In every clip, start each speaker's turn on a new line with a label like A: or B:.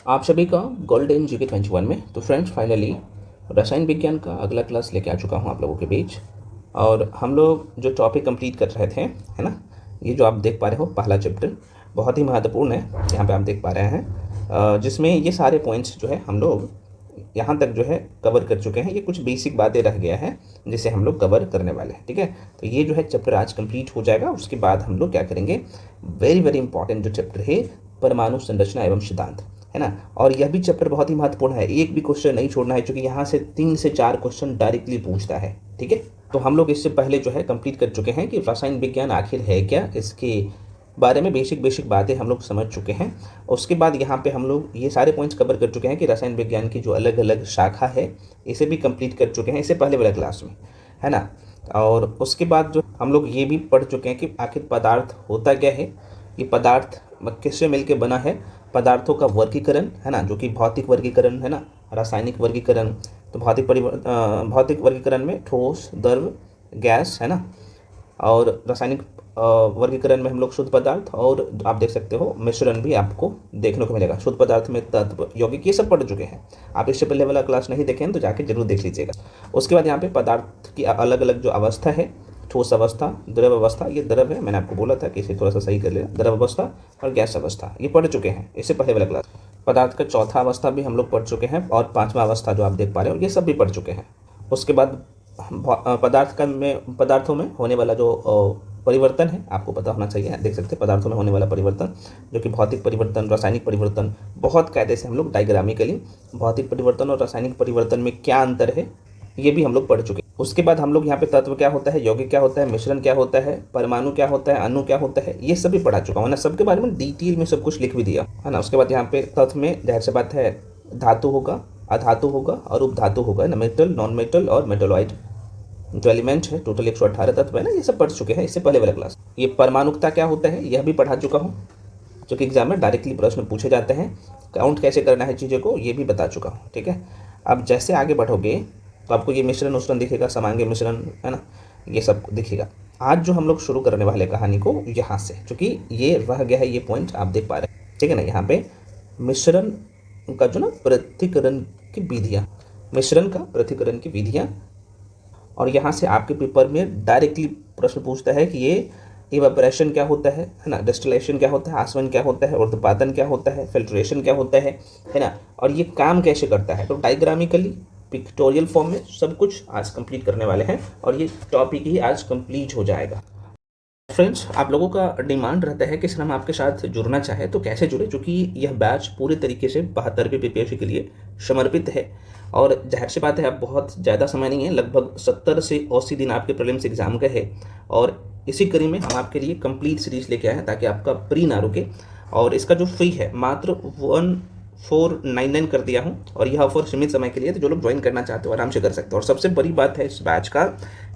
A: आप सभी का गोल्डन जीके 21 में। तो फ्रेंड्स, फाइनली रसायन विज्ञान का अगला क्लास लेके आ चुका हूँ आप लोगों के बीच। और हम लोग जो टॉपिक कंप्लीट कर रहे थे, है ना, ये जो आप देख पा रहे हो पहला चैप्टर बहुत ही महत्वपूर्ण है। यहाँ पे आप देख पा रहे हैं जिसमें ये सारे पॉइंट्स जो है हम लोग यहाँ तक जो है कवर कर चुके हैं। ये कुछ बेसिक बातें रह गया है जिसे हम लोग कवर करने वाले हैं, ठीक है। तो ये जो है चैप्टर आज कंप्लीट हो जाएगा। उसके बाद हम लोग क्या करेंगे, वेरी वेरी इंपॉर्टेंट जो चैप्टर है परमाणु संरचना एवं सिद्धांत, है ना। और यह भी चैप्टर बहुत ही महत्वपूर्ण है, एक भी क्वेश्चन नहीं छोड़ना है, क्योंकि यहाँ से 3 से 4 क्वेश्चन डायरेक्टली पूछता है, ठीक है। तो हम लोग इससे पहले जो है कंप्लीट कर चुके हैं कि रसायन विज्ञान आखिर है क्या, इसके बारे में बेसिक बेसिक बातें हम लोग समझ चुके हैं। उसके बाद यहाँ पे हम लोग ये सारे पॉइंट्स कवर कर चुके हैं कि रसायन विज्ञान की जो अलग अलग शाखा है इसे भी कंप्लीट कर चुके हैं इससे पहले वाले क्लास में, है ना। और उसके बाद जो हम लोग ये भी पढ़ चुके हैं कि आखिर पदार्थ होता क्या है, ये पदार्थ किससे मिलकर बना है, पदार्थों का वर्गीकरण, है ना, जो कि भौतिक वर्गीकरण है ना, रासायनिक वर्गीकरण। तो भौतिक वर्गीकरण में ठोस, द्रव, गैस, है ना। और रासायनिक वर्गीकरण में हम लोग शुद्ध पदार्थ और आप देख सकते हो मिश्रण भी आपको देखने को मिलेगा। शुद्ध पदार्थ में तत्व, यौगिक, ये सब पढ़ चुके हैं। आप इससे पहले वाला क्लास नहीं देखें तो जाके जरूर देख लीजिएगा। उसके बाद यहाँ पे पदार्थ की अलग अलग जो अवस्था है, ठोस अवस्था, द्रव अवस्था, ये द्रव है, मैंने आपको बोला था कि इसे थोड़ा सा सही कर लेना, द्रव अवस्था और गैस अवस्था, ये पढ़ चुके हैं इससे पहले वाला क्लास। पदार्थ का चौथा अवस्था भी हम लोग पढ़ चुके हैं और 5वां अवस्था जो आप देख पा रहे हो ये सब भी पढ़ चुके हैं। उसके बाद पदार्थों में होने वाला जो परिवर्तन है आपको पता होना चाहिए। देख सकते हैं पदार्थों में होने वाला परिवर्तन, जो कि भौतिक परिवर्तन, रासायनिक परिवर्तन, बहुत कायदे से हम लोग डायग्रामिकली भौतिक परिवर्तन और रासायनिक परिवर्तन में क्या अंतर है ये भी हम लोग पढ़ चुके हैं। उसके बाद हम लोग यहाँ पे तत्व क्या होता है, यौगिक क्या होता है, मिश्रण क्या होता है, परमाणु क्या होता है, अणु क्या होता है, ये सब भी पढ़ा चुका हूँ ना, सबके बारे में डिटेल में सब कुछ लिख भी दिया, है ना। उसके बाद यहाँ पे तत्व में जाहिर सी बात है धातु होगा, अधातु होगा और उपधातु होगा ना, मेटल, नॉन मेटल और मेटलॉइड जो एलिमेंट है। टोटल 118 तत्व है ना, ये सब पढ़ चुके हैं इससे पहले वाला क्लास। ये परमाणुकता क्या होता है यह भी पढ़ा चुका हूँ, जो कि एग्जाम में डायरेक्टली प्रश्न पूछे जाते हैं। काउंट कैसे करना है चीज़ों को ये भी बता चुका हूँ, ठीक है। अब जैसे आगे बढ़ोगे तो आपको ये मिश्रण उश्रण दिखेगा, समांगी मिश्रण, है ना, ये सब दिखेगा। आज जो हम लोग शुरू करने वाले कहानी को यहाँ से, क्योंकि ये रह गया है, ये पॉइंट आप देख पा रहे हैं, ठीक है ना। यहाँ पे मिश्रण का जो ना पृथक्करण की विधियाँ, मिश्रण का पृथक्करण की विधियाँ, और यहाँ से आपके पेपर में डायरेक्टली प्रश्न पूछता है कि ये इवेपोरेशन क्या होता है ना, डिस्टिलेशन क्या होता है, आसवन क्या होता है, ऊर्ध्वपातन क्या होता है, फिल्ट्रेशन क्या होता है ना, और ये काम कैसे करता है। तो डायग्रामिकली पिक्टोरियल फॉर्म में सब कुछ आज कंप्लीट करने वाले हैं और ये टॉपिक ही आज कंप्लीट हो जाएगा। फ्रेंड्स, आप लोगों का डिमांड रहता है कि सर हम आपके साथ जुड़ना चाहे तो कैसे जुड़े, क्योंकि यह बैच पूरे तरीके से 72वीं बीपीएससी के लिए समर्पित है। और जाहिर सी बात है अब बहुत ज़्यादा समय नहीं है, लगभग 70 से 80 दिन आपके प्रीलिम्स एग्जाम का है। और इसी कड़ी में हम आपके लिए कंप्लीट सीरीज लेके आए हैं ताकि आपका प्री ना रुके। और इसका जो फी है मात्र 1499 कर दिया हूँ, और यह ऑफर सीमित समय के लिए, तो जो लोग ज्वाइन करना चाहते हो आराम से कर सकते हो। और सबसे बड़ी बात है इस बैच का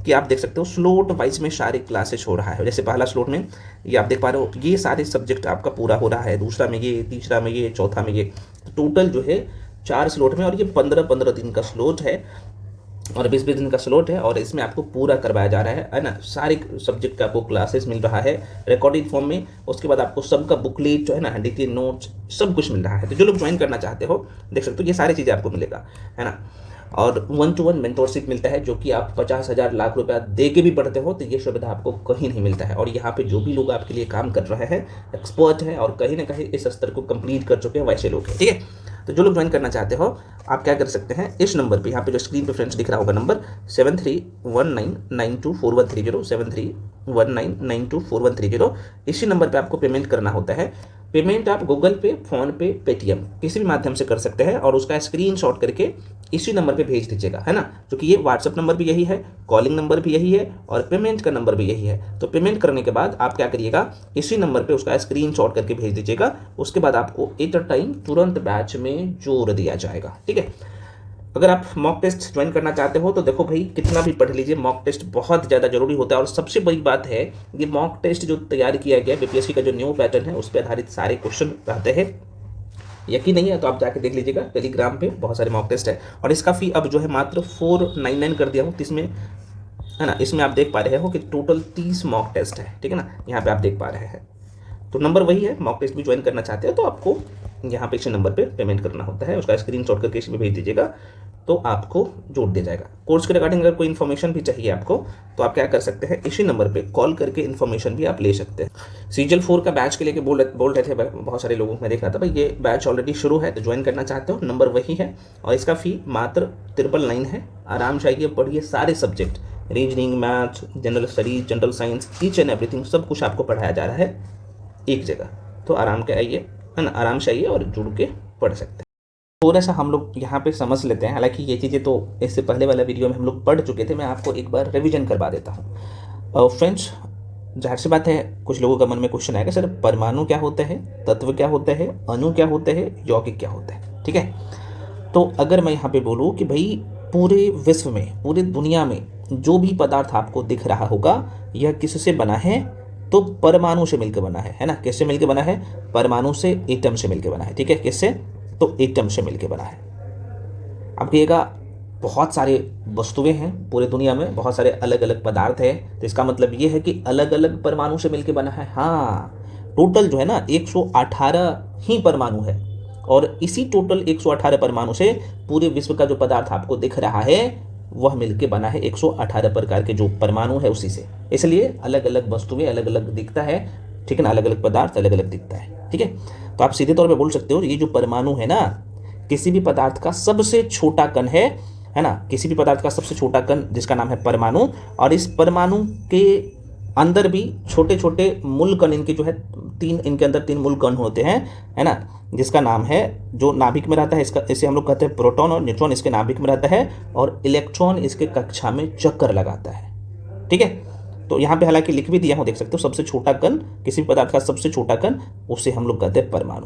A: कि आप देख सकते हो स्लोट वाइज में सारे क्लासेस हो रहा है। जैसे पहला स्लोट में ये आप देख पा रहे हो, ये सारे सब्जेक्ट आपका पूरा हो रहा है, दूसरा में ये, तीसरा में ये, चौथा में ये, टोटल जो है 4 स्लोट में, और ये 15-15 दिन का स्लोट है और 20-20 दिन का स्लोट है। और इसमें आपको पूरा करवाया जा रहा है ना, सारे सब्जेक्ट का आपको क्लासेस मिल रहा है रिकॉर्डेड फॉर्म में। उसके बाद आपको सबका बुकलेट जो है ना, हैंडरिटन नोट्स, सब कुछ मिल रहा है। तो जो लोग ज्वाइन करना चाहते हो देख सकते हो ये सारी चीज़ें आपको मिलेगा, है ना। और 1-to-1 मेंटोरशिप मिलता है, जो कि आप 50,000 लाख रुपया दे के भी पढ़ते हो तो ये सुविधा आपको कहीं नहीं मिलता है। और यहाँ पे जो भी लोग आपके लिए काम कर रहे हैं एक्सपर्ट हैं और कहीं ना कहीं इस स्तर को कंप्लीट कर चुके हैं वैसे लोग हैं, ठीक है। तो जो लोग ज्वाइन करना चाहते हो आप क्या कर सकते हैं, इस नंबर पे, यहाँ पे जो स्क्रीन पे फ्रेंड्स दिख रहा होगा नंबर 7319924130, 7319924130, इसी नंबर पे आपको पेमेंट करना होता है। पेमेंट आप गूगल पे, फोन पे, पेटीएम किसी भी माध्यम से कर सकते हैं और उसका स्क्रीनशॉट करके इसी नंबर पे भेज दीजिएगा, है ना। क्योंकि ये व्हाट्सअप नंबर भी यही है, कॉलिंग नंबर भी यही है और पेमेंट का नंबर भी यही है। तो पेमेंट करने के बाद आप क्या करिएगा, इसी नंबर पे उसका स्क्रीनशॉट करके भेज दीजिएगा। उसके बाद आपको एट अ टाइम तुरंत बैच में जोड़ दिया जाएगा, ठीक है। अगर आप मॉक टेस्ट ज्वाइन करना चाहते हो तो देखो भाई, कितना भी पढ़ लीजिए, मॉक टेस्ट बहुत ज़्यादा जरूरी होता है। और सबसे बड़ी बात है ये मॉक टेस्ट जो तैयार किया गया बीपीएससी का जो न्यू पैटर्न है उस पर आधारित सारे क्वेश्चन रहते हैं। यकीन नहीं है तो आप जाके देख लीजिएगा, टेलीग्राम पे बहुत सारे मॉक टेस्ट है। और इसका फी अब जो है मात्र 499 कर दिया हूँ, इसमें, है ना। इसमें आप देख पा रहे हो कि टोटल 30 मॉक टेस्ट है, ठीक है ना, यहाँ पे आप देख पा रहे हैं। तो नंबर वही है, मॉक टेस्ट भी ज्वाइन करना चाहते हो तो आपको यहाँ पे इसी नंबर पे पेमेंट करना होता है, उसका स्क्रीनशॉट करके इसमें भेज दीजिएगा तो आपको जोड़ दिया जाएगा। कोर्स के रिगार्डिंग अगर कोई इन्फॉर्मेशन भी चाहिए आपको तो आप क्या कर सकते हैं, इसी नंबर पे कॉल करके इन्फॉर्मेशन भी आप ले सकते हैं। सीजल 4 का बैच के लिए बोल रहे थे बहुत सारे लोगों को, मैं देख रहा था भाई ये बैच ऑलरेडी शुरू है, तो ज्वाइन करना चाहते हो नंबर वही है और इसका फ़ी मात्र 999 है। आराम से आइए, पढ़िए सारे subject, reasoning, math, general studies, general science, each and everything सब कुछ आपको पढ़ाया जा रहा है एक जगह। तो आराम के आइए, है ना, आराम से आइए और जुड़ के पढ़ सकते हैं। थोड़ा सा हम लोग यहाँ पे समझ लेते हैं, हालांकि ये चीज़ें तो इससे पहले वाला वीडियो में हम लोग पढ़ चुके थे, मैं आपको एक बार रिवीजन करवा देता हूँ। फ्रेंड्स, जाहिर सी बात है कुछ लोगों का मन में क्वेश्चन आएगा, सर परमाणु क्या होता है, तत्व क्या होता है, अणु क्या होता है, यौगिक क्या होता है, ठीक है। तो अगर मैं यहाँ पे बोलूँ कि भाई पूरे विश्व में, पूरी दुनिया में जो भी पदार्थ आपको दिख रहा होगा यह किससे बना है, तो परमाणु से मिलकर बना है ना। किससे मिलकर बना है, परमाणु से, एटम से मिलकर बना है, ठीक है। किससे, तो एटम से मिलकर बना है। अब कहिएगा बहुत सारे वस्तुएं हैं पूरे दुनिया में, बहुत सारे अलग अलग पदार्थ हैं, तो इसका मतलब ये है कि अलग अलग परमाणु से मिलकर बना है। हाँ, टोटल जो है ना 118 ही परमाणु है और इसी टोटल 118 परमाणु से पूरे विश्व का जो पदार्थ आपको दिख रहा है वह मिलके बना है 118 प्रकार के जो परमाणु है उसी से। इसलिए अलग अलग वस्तुएं अलग अलग दिखता है, ठीक है ना, अलग अलग पदार्थ अलग अलग दिखता है, ठीक है। तो आप सीधे तौर पे बोल सकते हो ये जो परमाणु है ना, किसी भी पदार्थ का सबसे छोटा कण है ना, किसी भी पदार्थ का सबसे छोटा कण जिसका नाम है परमाणु, और इस परमाणु के अंदर भी छोटे छोटे मूल कण, इनके जो है इनके अंदर 3 मूल कण होते हैं, है ना, जिसका नाम है, जो नाभिक में रहता है इसका, इसे हम लोग कहते हैं प्रोटॉन, और न्यूट्रॉन इसके नाभिक में रहता है और इलेक्ट्रॉन इसके कक्षा में चक्कर लगाता है, ठीक है। तो यहाँ पे हालांकि लिख भी दिया हूँ, देख सकते हो, सबसे छोटा कण, किसी भी पदार्थ का सबसे छोटा कण, उसे हम लोग कहते हैं परमाणु।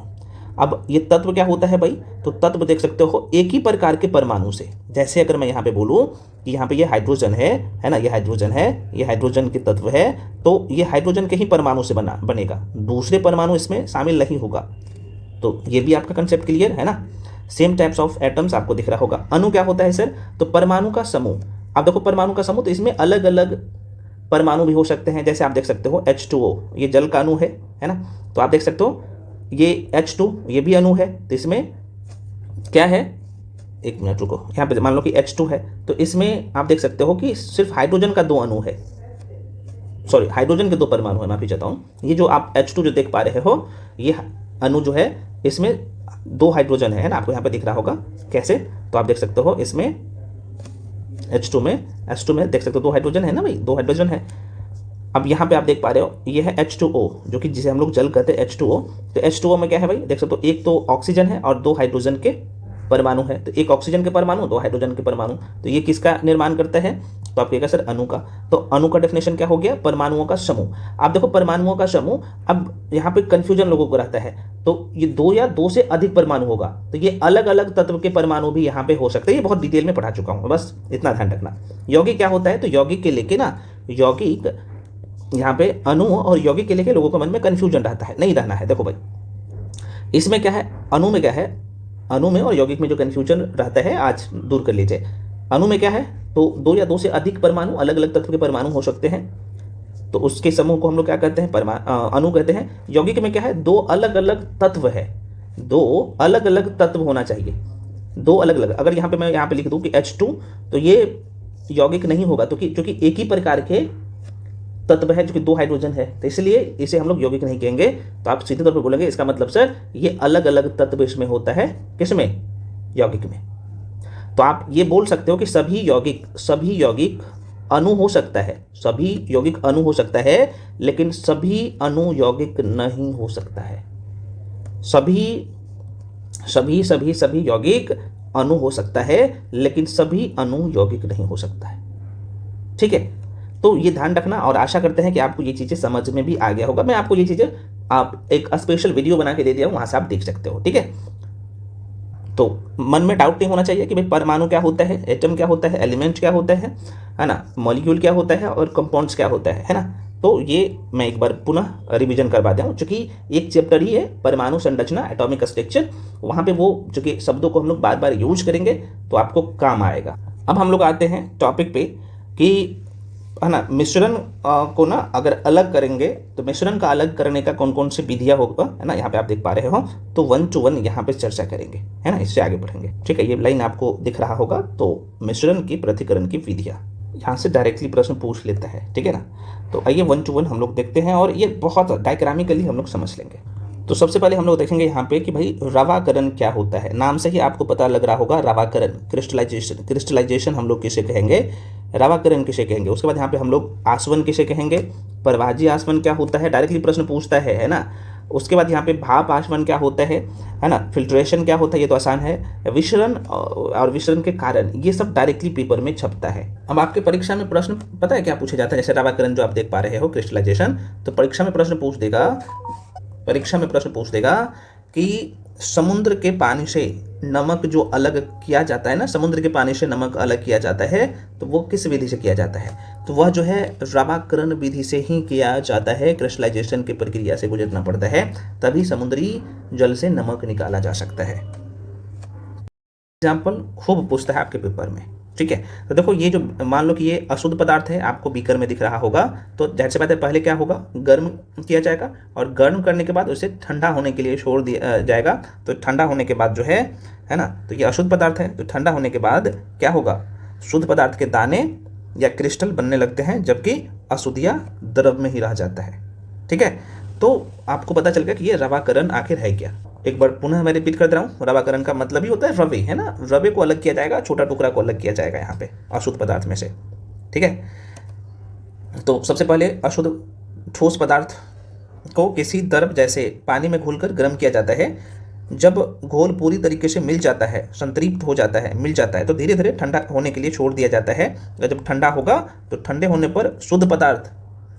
A: अब ये तत्व क्या होता है भाई, तो तत्व देख सकते हो एक ही प्रकार के परमाणु से, जैसे अगर मैं यहाँ पे बोलूँ कि यहाँ पे ये हाइड्रोजन है ना, ये हाइड्रोजन है, ये हाइड्रोजन के तत्व है, तो ये हाइड्रोजन के ही परमाणु से बनेगा, दूसरे परमाणु इसमें शामिल नहीं होगा। तो ये भी आपका कंसेप्ट क्लियर है ना। सेम टाइप्स ऑफ एटम्स आपको दिख रहा होगा। अणु क्या होता है सर, तो परमाणु का समूह। अब देखो परमाणु का समूह, तो इसमें अलग अलग परमाणु भी हो सकते हैं, जैसे आप देख सकते हो H2O, ये जल का अणु है ना, तो आप देख सकते हो ये H2, ये भी अणु है, तो इसमें क्या है, एक मिनट रुको, यहाँ पे मान लो कि H2 है, तो इसमें आप देख सकते हो कि सिर्फ हाइड्रोजन का 2 अणु है, सॉरी हाइड्रोजन के 2 परमाणु है, माफी चाहता हूँ। ये जो आप H2 जो देख पा रहे हो, ये अणु जो है इसमें 2 हाइड्रोजन है ना, आपको यहाँ पे दिख रहा होगा कैसे, तो आप देख सकते हो इसमें H2 में देख सकते हो 2 हाइड्रोजन है ना भाई, 2 हाइड्रोजन है। अब यहाँ पे आप देख पा रहे हो ये है H2O, जो कि जिसे हम लोग जल कहते हैं H2O। तो H2O में क्या है भाई, देख सकते हो एक तो ऑक्सीजन है और 2 हाइड्रोजन के परमाणु है, तो एक ऑक्सीजन के परमाणु 2 हाइड्रोजन के परमाणु, तो ये किसका निर्माण करता है, तो आप कहेगा सर अणु का। तो अणु का डेफिनेशन क्या हो गया, परमाणुओं का समूह। आप देखो परमाणुओं का समूह, अब यहाँ पे कंफ्यूजन लोगों को रहता है, तो ये 2 या 2 से अधिक परमाणु होगा, तो ये अलग अलग तत्व के परमाणु भी यहाँ पे हो सकते हैं, ये बहुत डिटेल में पढ़ा चुका हूँ, बस इतना ध्यान रखना। यौगिक क्या होता है, तो यौगिक के लेके ना, यौगिक यहाँ पे अणु और यौगिक के लेके लोगों के मन में कंफ्यूजन रहता है, नहीं रहना है। देखो भाई इसमें क्या है, अणु में क्या है, अणु में और यौगिक में जो कंफ्यूजन रहता है आज दूर कर लीजिए। अणु में क्या है, तो 2 या 2 से अधिक परमाणु, अलग अलग तत्व के परमाणु हो सकते हैं, तो उसके समूह को हम लोग क्या कहते हैं, अणु कहते हैं। यौगिक में क्या है, 2 अलग अलग तत्व है, 2 अलग अलग तत्व होना चाहिए, 2 अलग अलग। अगर यहाँ पे मैं यहाँ पे लिख दूँ कि H2, तो ये यौगिक नहीं होगा, तो क्योंकि एक ही प्रकार के तत्व है जो कि 2 हाइड्रोजन है, तो इसलिए इसे हम लोग यौगिक नहीं कहेंगे। तो आप सीधे तौर पर बोलेंगे इसका मतलब सर ये अलग अलग तत्व इसमें होता है, किसमें, यौगिक में। तो आप ये बोल सकते हो कि सभी यौगिक अणु हो सकता है, सभी यौगिक अणु हो सकता है, लेकिन सभी अणु यौगिक नहीं हो सकता है। सभी यौगिक अणु हो सकता है, लेकिन सभी अणु यौगिक नहीं हो सकता है, ठीक है। तो ये ध्यान रखना, और आशा करते हैं कि आपको ये चीज़ें समझ में भी आ गया होगा। मैं आपको ये चीज़ें आप एक स्पेशल वीडियो बना के दे दिया हूँ, वहाँ से आप देख सकते हो, ठीक है। तो मन में डाउट नहीं होना चाहिए कि भाई परमाणु क्या होता है, एटम क्या होता है, एलिमेंट क्या होता है ना, मॉलिक्यूल क्या होता है और कंपाउंड्स क्या होता है ना। तो ये मैं एक बार पुनः रिवीजन करवा दूँ, चूँकि एक चैप्टर ही है परमाणु संरचना, एटॉमिक स्ट्रक्चर, वहाँ पे वो चूँकि शब्दों को हम लोग बार बार यूज करेंगे तो आपको काम आएगा। अब हम लोग आते हैं टॉपिक पे कि है ना, मिश्रण को ना अगर अलग करेंगे तो मिश्रण का अलग करने का कौन कौन सी विधियाँ होगा, है ना, यहाँ पे आप देख पा रहे हो। तो 1 to 1 यहाँ पे चर्चा करेंगे, है ना, इससे आगे बढ़ेंगे। ठीक है, ये लाइन आपको दिख रहा होगा। तो मिश्रण की पृथक्करण की विधियाँ, यहाँ से डायरेक्टली प्रश्न पूछ लेता है। ठीक है ना, तो आइए 1 to 1 हम लोग देखते हैं और ये बहुत डायग्रामिकली हम लोग समझ लेंगे। तो सबसे पहले हम लोग देखेंगे यहाँ पे कि भाई रवाकरण क्या होता है। नाम से ही आपको पता लग रहा होगा, रवाकरण, क्रिस्टलाइजेशन। क्रिस्टलाइजेशन हम लोग किसे कहेंगे, रवाकरण किसे कहेंगे। उसके बाद यहाँ पे हम लोग आसवन किसे कहेंगे, प्रवाजी आसवन क्या होता है, डायरेक्टली प्रश्न पूछता है ना। उसके बाद यहाँ पे भाप आसवन क्या होता है ना, फिल्ट्रेशन क्या होता है, ये तो आसान है। विसरण और विसरण के कारण, ये सब डायरेक्टली पेपर में छपता है। अब आपके परीक्षा में प्रश्न पता है क्या पूछा जाता है, जैसे रवाकरण जो आप देख पा रहे हो, क्रिस्टलाइजेशन, तो परीक्षा में प्रश्न पूछ देगा कि समुद्र के पानी से नमक जो अलग किया जाता है ना, समुद्र के पानी से नमक अलग किया जाता है, तो वो किस विधि से किया जाता है, तो वह जो है रवाकरण विधि से ही किया जाता है। क्रिस्टलाइजेशन की प्रक्रिया से गुजरना पड़ता है, तभी समुद्री जल से नमक निकाला जा सकता है। एग्जाम्पल खूब पूछता है आपके पेपर में। ठीक है, तो देखो ये जो मान लो कि ये अशुद्ध पदार्थ है, आपको बीकर में दिख रहा होगा, तो जाहिर सी बात है पहले क्या होगा, गर्म किया जाएगा और गर्म करने के बाद उसे ठंडा होने के लिए छोड़ दिया जाएगा। तो ठंडा होने के बाद जो है ना, तो ये अशुद्ध पदार्थ है, तो ठंडा होने के बाद क्या होगा, शुद्ध पदार्थ के दाने या क्रिस्टल बनने लगते हैं, जबकि अशुद्धियाँ द्रव में ही रह जाता है। ठीक है, तो आपको पता चल गया कि ये रवाकरण आखिर है क्या। एक बार पुनः मैं रिपीट कर दे रहा हूँ, रवाकरण का मतलब ही होता है रवे, है ना, रवे को अलग किया जाएगा, छोटा टुकड़ा को अलग किया जाएगा यहाँ पे अशुद्ध पदार्थ में से। ठीक है, तो सबसे पहले अशुद्ध ठोस पदार्थ को किसी द्रव जैसे पानी में घोलकर गर्म किया जाता है। जब घोल पूरी तरीके से मिल जाता है, संतृप्त हो जाता है, मिल जाता है, तो धीरे धीरे ठंडा होने के लिए छोड़ दिया जाता है। जब ठंडा होगा तो ठंडे होने पर शुद्ध पदार्थ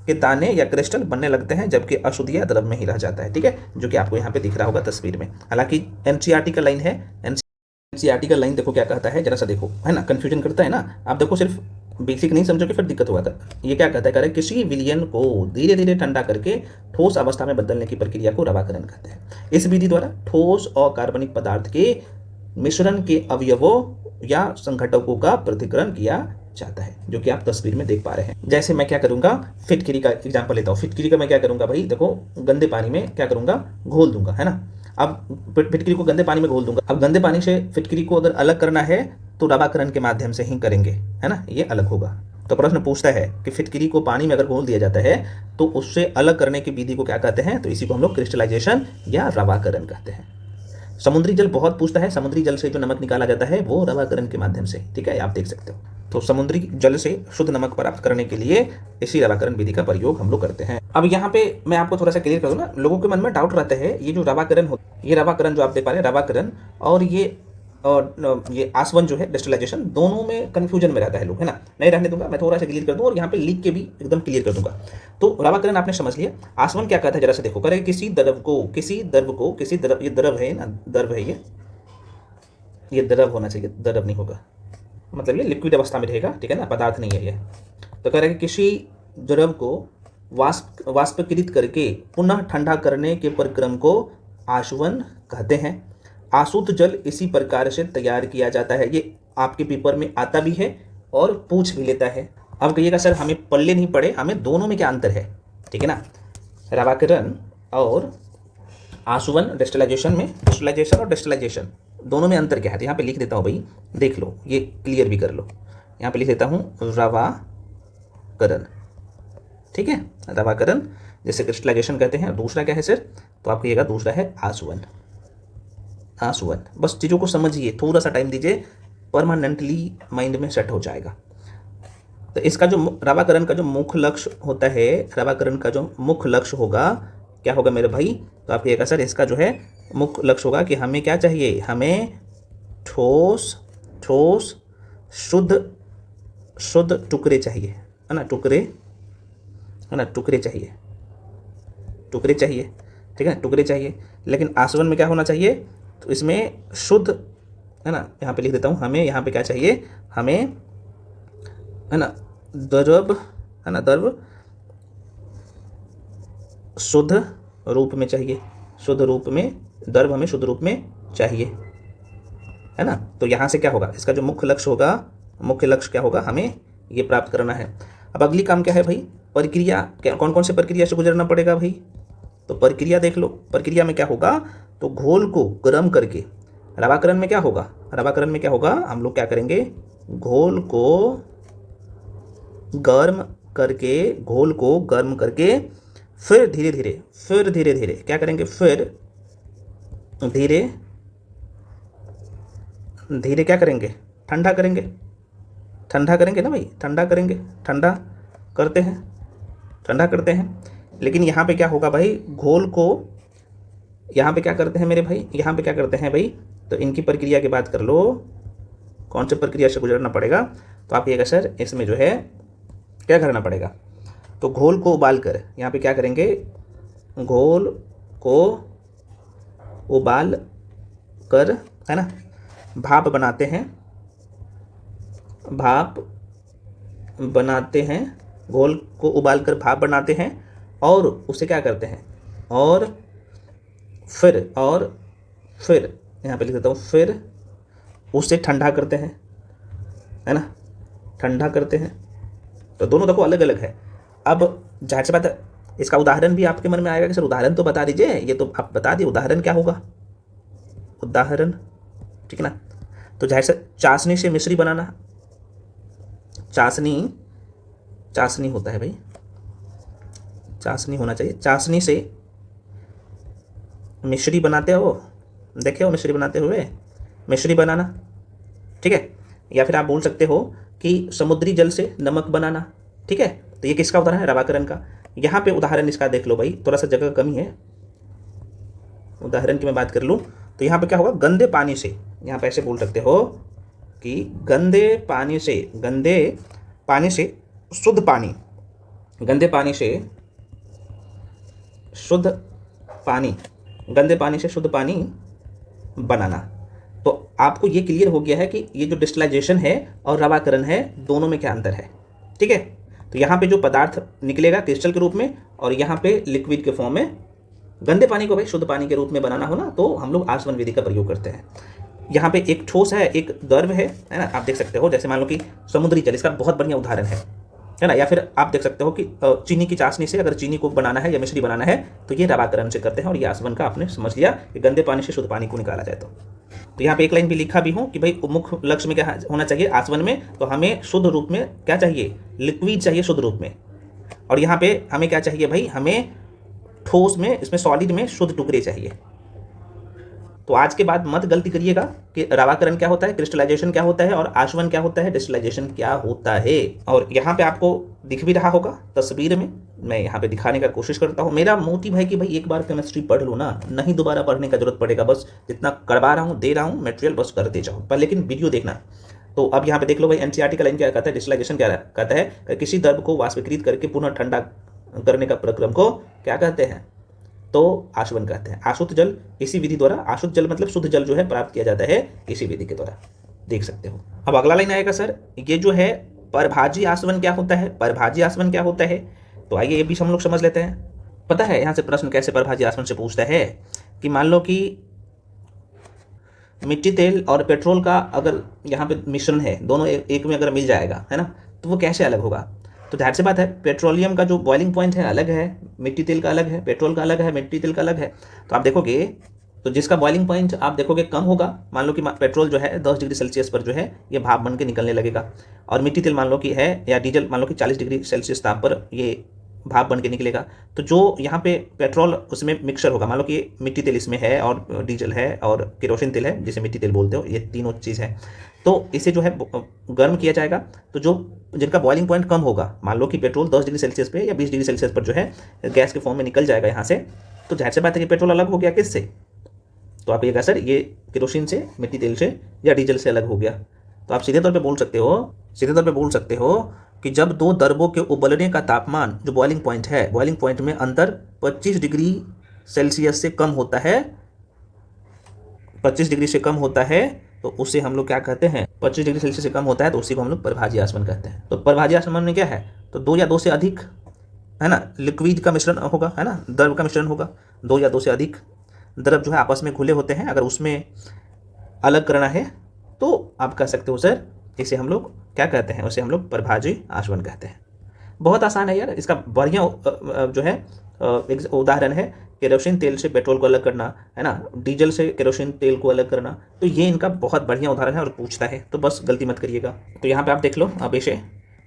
A: के दाने या क्रिस्टल बनने लगते हैं, जबकि अशुद्धियाँ द्रव में ही रह जाता है। ठीक है, जो कि आपको यहाँ पे दिख रहा होगा तस्वीर में। हालांकि एनसीईआरटी का लाइन है, एनसीईआरटी का लाइन देखो क्या कहता है, जरा सा देखो, है ना, कंफ्यूजन करता है ना। आप देखो सिर्फ बेसिक नहीं समझोगे फिर दिक्कत होगा। ये क्या कहता है, कह रहे किसी विलयन को धीरे धीरे ठंडा करके ठोस अवस्था में बदलने की प्रक्रिया को रवाकरण कहते हैं। इस विधि द्वारा ठोस और कार्बनिक पदार्थ के मिश्रण के अवयवों या संघटकों का पृथक्करण किया जाता है, जो कि आप तस्वीर में देख पा रहे हैं। जैसे मैं क्या करूंगा, फिटकरी का एग्जांपल लेता हूँ। फिटकरी का मैं क्या करूंगा भाई, देखो गंदे पानी में क्या करूंगा, घोल दूंगा, है ना। अब फिटकरी को गंदे पानी में घोल दूंगा। अब गंदे पानी से फिटकरी को अगर अलग करना है तो रवाकरण के माध्यम से ही करेंगे, है ना, ये अलग होगा। तो प्रश्न पूछता है कि फिटकरी को पानी में अगर घोल दिया जाता है तो उससे अलग करने की विधि को क्या कहते हैं, तो इसी को हम लोग क्रिस्टलाइजेशन या रवाकरण कहते हैं। समुद्री जल बहुत पूछता है, समुद्री जल से जो नमक निकाला जाता है वो रवाकरण के माध्यम से। ठीक है, आप देख सकते हो। तो समुद्री जल से शुद्ध नमक प्राप्त करने के लिए इसी रवाकरण विधि का प्रयोग हम लोग करते हैं। अब यहाँ पे मैं आपको थोड़ा सा क्लियर कर दूं ना, लोगों के मन में डाउट रहता है, ये जो रवाकरण होता है, ये रवाकरण जो आप देख पा रहे हैं, रवाकरण और ये आसवन जो है डिस्टिलाइजेशन, दोनों में कंफ्यूजन में रहता है लोग, है ना। नहीं रहने दूंगा, मैं थोड़ा सा क्लियर कर दूंगा और यहाँ पे लिख के भी एकदम क्लियर कर दूंगा। तो रवाकरण आपने समझ लिया। आसवन क्या कहता है, जरा सा देखो, करे किसी द्रव, ये द्रव है ना, द्रव है, ये द्रव होना चाहिए, द्रव नहीं होगा, मतलब ये लिक्विड अवस्था में रहेगा। ठीक है ना, पदार्थ नहीं है ये। तो कह रहे हैं किसी द्रव को वाष्पीकृत करके पुनः ठंडा करने के प्रक्रम को आसवन कहते हैं। आसुत जल इसी प्रकार से तैयार किया जाता है। ये आपके पेपर में आता भी है और पूछ भी लेता है। अब कहिएगा सर हमें पल्ले नहीं पड़े, हमें दोनों में क्या अंतर है। ठीक है ना, रवाकरण और आसवन, डिस्टिलाइजेशन में, डिस्टिलाइजेशन और डिस्टिलाइजेशन दोनों में अंतर क्या है, तो यहाँ पे लिख देता हूँ भाई, देख लो, ये क्लियर भी कर लो। यहाँ पे लिख देता हूँ रवाकरण। ठीक है, रवाकरण जैसे क्रिस्टलाइजेशन कहते हैं। दूसरा क्या है सर, तो आप कहिएगा दूसरा है आसवन। आसवन, बस चीज़ों को समझिए, थोड़ा सा टाइम दीजिए, परमानेंटली माइंड में सेट हो जाएगा। तो इसका जो रवाकरण का जो मुख्य लक्ष्य होता है, रवाकरण का जो मुख्य लक्ष्य होगा, क्या होगा मेरे भाई, तो आप कहिएगा सर इसका जो है मुख्य लक्ष्य होगा कि हमें क्या चाहिए, हमें ठोस शुद्ध टुकड़े चाहिए, है ना, टुकड़े चाहिए। ठीक है, टुकड़े चाहिए। लेकिन आसवन में क्या होना चाहिए, तो इसमें शुद्ध, है ना, यहाँ पे लिख देता हूँ, हमें यहाँ पे क्या चाहिए, हमें, है ना, द्रव, है ना, द्रव शुद्ध रूप में चाहिए, शुद्ध रूप में, द्रव हमें शुद्ध रूप में चाहिए, है ना। तो यहाँ से क्या होगा, इसका जो मुख्य लक्ष्य होगा, मुख्य लक्ष्य क्या होगा, हमें ये प्राप्त करना है। अब अगली काम क्या है भाई, प्रक्रिया, कौन कौन से प्रक्रिया से गुजरना पड़ेगा भाई, तो प्रक्रिया देख लो। प्रक्रिया में क्या होगा, तो घोल को गर्म करके, रवाकरण में क्या होगा, रवाकरण में क्या होगा, हम लोग क्या करेंगे, घोल को गर्म करके, घोल को गर्म करके फिर धीरे धीरे क्या करेंगे, फिर धीरे धीरे क्या करेंगे, ठंडा करेंगे, ठंडा करेंगे ना भाई, ठंडा करेंगे, ठंडा करते हैं, ठंडा करते हैं। लेकिन यहाँ पे क्या होगा भाई, घोल को यहाँ पे क्या करते हैं मेरे भाई, यहाँ पे क्या करते हैं भाई, तो इनकी प्रक्रिया की बात कर लो, कौन सी प्रक्रिया से गुजरना पड़ेगा, तो आप कहिएगा सर इसमें जो है क्या करना पड़ेगा, तो घोल को उबाल कर, यहाँ पे क्या करेंगे, घोल को उबाल कर, है ना, भाप बनाते हैं, भाप बनाते हैं, घोल को उबाल कर भाप बनाते हैं, और उसे क्या करते हैं, और फिर यहाँ पे लिख देता हूँ, फिर उसे ठंडा करते हैं, है ना, ठंडा करते हैं। तो दोनों देखो अलग अलग है। अब जाहिर सी बात है इसका उदाहरण भी आपके मन में आएगा कि सर उदाहरण तो बता दीजिए, ये तो आप बता दिए, उदाहरण क्या होगा, उदाहरण, ठीक है ना। तो जाहिर से चाशनी से मिश्री बनाना, चाशनी होता है भाई, चाशनी होना चाहिए, चाशनी से मिश्री बनाते हो, देखे हो मिश्री बनाते हुए, मिश्री बनाना, ठीक है। या फिर आप बोल सकते हो कि समुद्री जल से नमक बनाना, ठीक है। तो ये किसका उदाहरण है, रवाकरण का। यहाँ पे उदाहरण इसका देख लो भाई, थोड़ा सा जगह कमी है, उदाहरण की मैं बात कर लूँ तो यहाँ पे क्या होगा, गंदे पानी से, यहाँ पे ऐसे बोल सकते हो कि गंदे पानी से शुद्ध पानी, गंदे पानी से शुद्ध पानी, गंदे पानी से शुद्ध पानी बनाना। तो आपको ये क्लियर हो गया है कि ये जो डिस्टिलाइजेशन है और रवाकरण है, दोनों में क्या अंतर है, ठीक है। तो यहाँ पे जो पदार्थ निकलेगा क्रिस्टल के रूप में, और यहाँ पे लिक्विड के फॉर्म में, गंदे पानी को भाई शुद्ध पानी के रूप में बनाना हो ना, तो हम लोग आसवन विधि का प्रयोग करते हैं। यहाँ पे एक ठोस है, एक द्रव है ना, आप देख सकते हो, जैसे मान लो कि समुद्री जल, इसका बहुत बढ़िया उदाहरण है ना। या फिर आप देख सकते हो कि चीनी की चाशनी से अगर चीनी को बनाना है या मिश्री बनाना है, तो ये रवाकरण से करते हैं, और ये आसवन का आपने समझ लिया कि गंदे पानी से शुद्ध पानी को निकाला जाए। तो यहाँ पे एक लाइन भी लिखा भी हूँ कि भाई मुख्य लक्ष्य में क्या होना चाहिए आसवन में, तो हमें शुद्ध रूप में क्या चाहिए, लिक्विड चाहिए शुद्ध रूप में, और यहाँ पे हमें क्या चाहिए भाई, हमें ठोस में, इसमें सॉलिड में शुद्ध टुकड़े चाहिए। तो आज के बाद मत गलती करिएगा कि रवाकरण क्या होता है, क्रिस्टलाइजेशन क्या होता है, और आसवन क्या होता है, डिस्टिलाइजेशन क्या होता है। और यहाँ पे आपको दिख भी रहा होगा तस्वीर में, मैं यहाँ पे दिखाने का कोशिश करता हूँ। मेरा मोटिव है कि भाई एक बार केमिस्ट्री पढ़ लो ना, नहीं दोबारा पढ़ने का जरूरत पड़ेगा, बस जितना करवा रहा हूँ, दे रहा हूँ मटेरियल, बस करते जाओ, पर लेकिन वीडियो देखना। तो अब यहाँ पे देख लो भाई, एनसीईआरटी का लाइन क्या कहता है, डिस्टिलाइजेशन क्या कहता है, किसी द्रव को वाष्पीकृत करके पुनः ठंडा करने का प्रक्रम को क्या कहते हैं, तो आसवन कहते हैं। आशुद्ध जल इसी विधि द्वारा, आशुद्ध जल मतलब शुद्ध जल जो है प्राप्त किया जाता है इसी विधि के द्वारा, देख सकते हो। अब अगला लाइन आएगा सर, ये जो है परभाजी आसवन क्या होता है, परभाजी आसवन क्या होता है, तो आइए ये भी हम लोग समझ लेते हैं। पता है यहाँ से प्रश्न कैसे परभाजी आसवन से पूछता है कि मान लो कि मिट्टी तेल और पेट्रोल का अगर यहाँ पे मिश्रण है, दोनों एक में अगर मिल जाएगा, है ना, तो वो कैसे अलग होगा। तो जाहिर सी बात है, पेट्रोलियम का जो बॉइलिंग पॉइंट है अलग है, मिट्टी तेल का अलग है, पेट्रोल का अलग है, मिट्टी तेल का अलग है। तो आप देखोगे तो जिसका बॉइलिंग पॉइंट आप देखोगे कम होगा, मान लो कि पेट्रोल जो है 10 डिग्री सेल्सियस पर जो है ये भाप बन के निकलने लगेगा, और मिट्टी तेल मान लो कि है, या डीजल मान लो कि 40 डिग्री सेल्सियस ताप पर ये भाप बन के निकलेगा। तो जो यहाँ पे पेट्रोल उसमें मिक्सचर होगा, मान लो कि मिट्टी तेल इसमें है और डीजल है और केरोसिन तेल है, जिसे मिट्टी तेल बोलते हो, ये तीनों चीज़ है। तो इसे जो है गर्म किया जाएगा। तो जो जिनका बॉइलिंग पॉइंट कम होगा, मान लो कि पेट्रोल 10 डिग्री सेल्सियस पे या 20 डिग्री सेल्सियस पर जो है गैस के फॉर्म में निकल जाएगा यहाँ से, तो जाहिर सी बात है कि पेट्रोल अलग हो गया किससे, तो आप ये कहा सर ये केरोसिन से, मिट्टी तेल से या डीजल से अलग हो गया। तो आप सीधे तौर पे बोल सकते हो कि जब दो द्रवों के उबलने का तापमान, जो बॉइलिंग पॉइंट है, बॉइलिंग पॉइंट में अंतर 25 डिग्री सेल्सियस से कम होता है, 25 डिग्री से कम होता है, तो उसे हम लोग क्या कहते हैं, 25 डिग्री सेल्सियस से कम होता है तो उसी को हम लोग परभाजी आसवन कहते हैं। तो परभाजी आसवन में क्या है, तो 2 या 2 से अधिक, है ना, लिक्विड का मिश्रण होगा, है ना, द्रव का मिश्रण होगा, 2 या 2 से अधिक द्रव जो है आपस में घुले होते हैं। अगर उसमें अलग करना है तो आप कह सकते हो सर इसे हम लोग क्या कहते हैं, उसे हम लोग परभाजी आसवन कहते हैं। बहुत आसान है यार, इसका बढ़िया जो है एक उदाहरण है केरोसिन तेल से पेट्रोल को अलग करना, है ना, डीजल से केरोसिन तेल को अलग करना। तो ये इनका बहुत बढ़िया उदाहरण है और पूछता है, तो बस गलती मत करिएगा। तो यहाँ पे आप देख लो अब इसे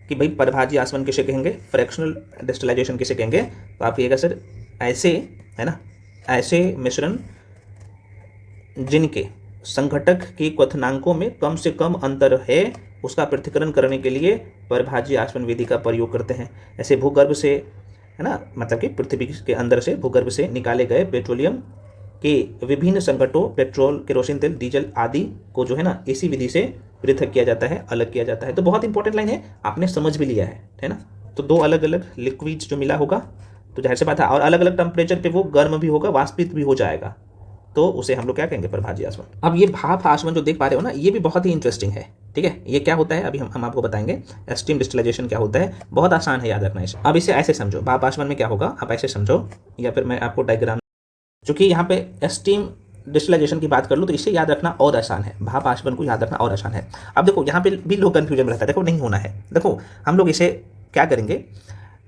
A: कि भाई परिभाज्य आसवन किसे कहेंगे, फ्रैक्शनल डिस्टिलाइजेशन किसे कहेंगे। तो आप कहिएगा सर ऐसे, है ना, ऐसे मिश्रण जिनके संघटक के क्वथनांकों में कम से कम अंतर है, उसका पृथक्करण करने के लिए परिभाज्य आसवन विधि का प्रयोग करते हैं। ऐसे भूगर्भ से, है ना, मतलब कि पृथ्वी के अंदर से भूगर्भ से निकाले गए पेट्रोलियम के विभिन्न संकटों, पेट्रोल, केरोसिन तेल, डीजल आदि को जो है ना इसी विधि से पृथक किया जाता है, अलग किया जाता है। तो बहुत इंपॉर्टेंट लाइन है, आपने समझ भी लिया है ना। तो दो अलग अलग लिक्विड्स जो मिला होगा तो जाहिर सी बात है, और अलग अलग टेम्परेचर पे वो गर्म भी होगा, वाष्पित भी हो जाएगा, तो उसे हम लोग क्या कहेंगे, परिभाज्य आसवन। अब ये भाप आसवन जो देख पा रहे हो ना, ये भी बहुत ही इंटरेस्टिंग है, ठीक है। ये क्या होता है अभी हम आपको बताएंगे, स्टीम डिस्टिलाइजेशन क्या होता है, बहुत आसान है याद रखना इसे। अब इसे ऐसे समझो, भाप आसवन में क्या होगा आप ऐसे समझो, या फिर मैं आपको डायग्राम, चूंकि यहाँ पे स्टीम डिस्टिलाइजेशन की बात कर लूँ तो इसे याद रखना और आसान है, भाप आसवन को याद रखना और आसान है। अब देखो यहाँ पे भी लोग कन्फ्यूजन में रहता है, देखो नहीं होना है। देखो हम लोग इसे क्या करेंगे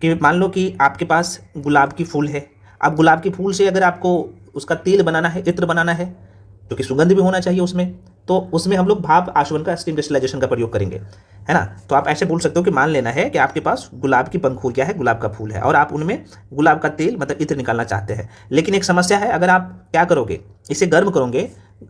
A: कि मान लो कि आपके पास गुलाब की फूल है, अब गुलाब की फूल से अगर आपको उसका तेल बनाना है, इत्र बनाना है, जो कि सुगंध भी होना चाहिए उसमें, तो उसमें हम लोग भाप आसवन का, स्टीम डिस्टिलाइजेशन का प्रयोग करेंगे, है ना। तो आप ऐसे बोल सकते हो कि मान लेना है कि आपके पास गुलाब की पंखुड़ियाँ है, गुलाब का फूल है, और आप उनमें गुलाब का तेल मतलब इत्र निकालना चाहते हैं। लेकिन एक समस्या है, अगर आप क्या करोगे, इसे गर्म करोगे,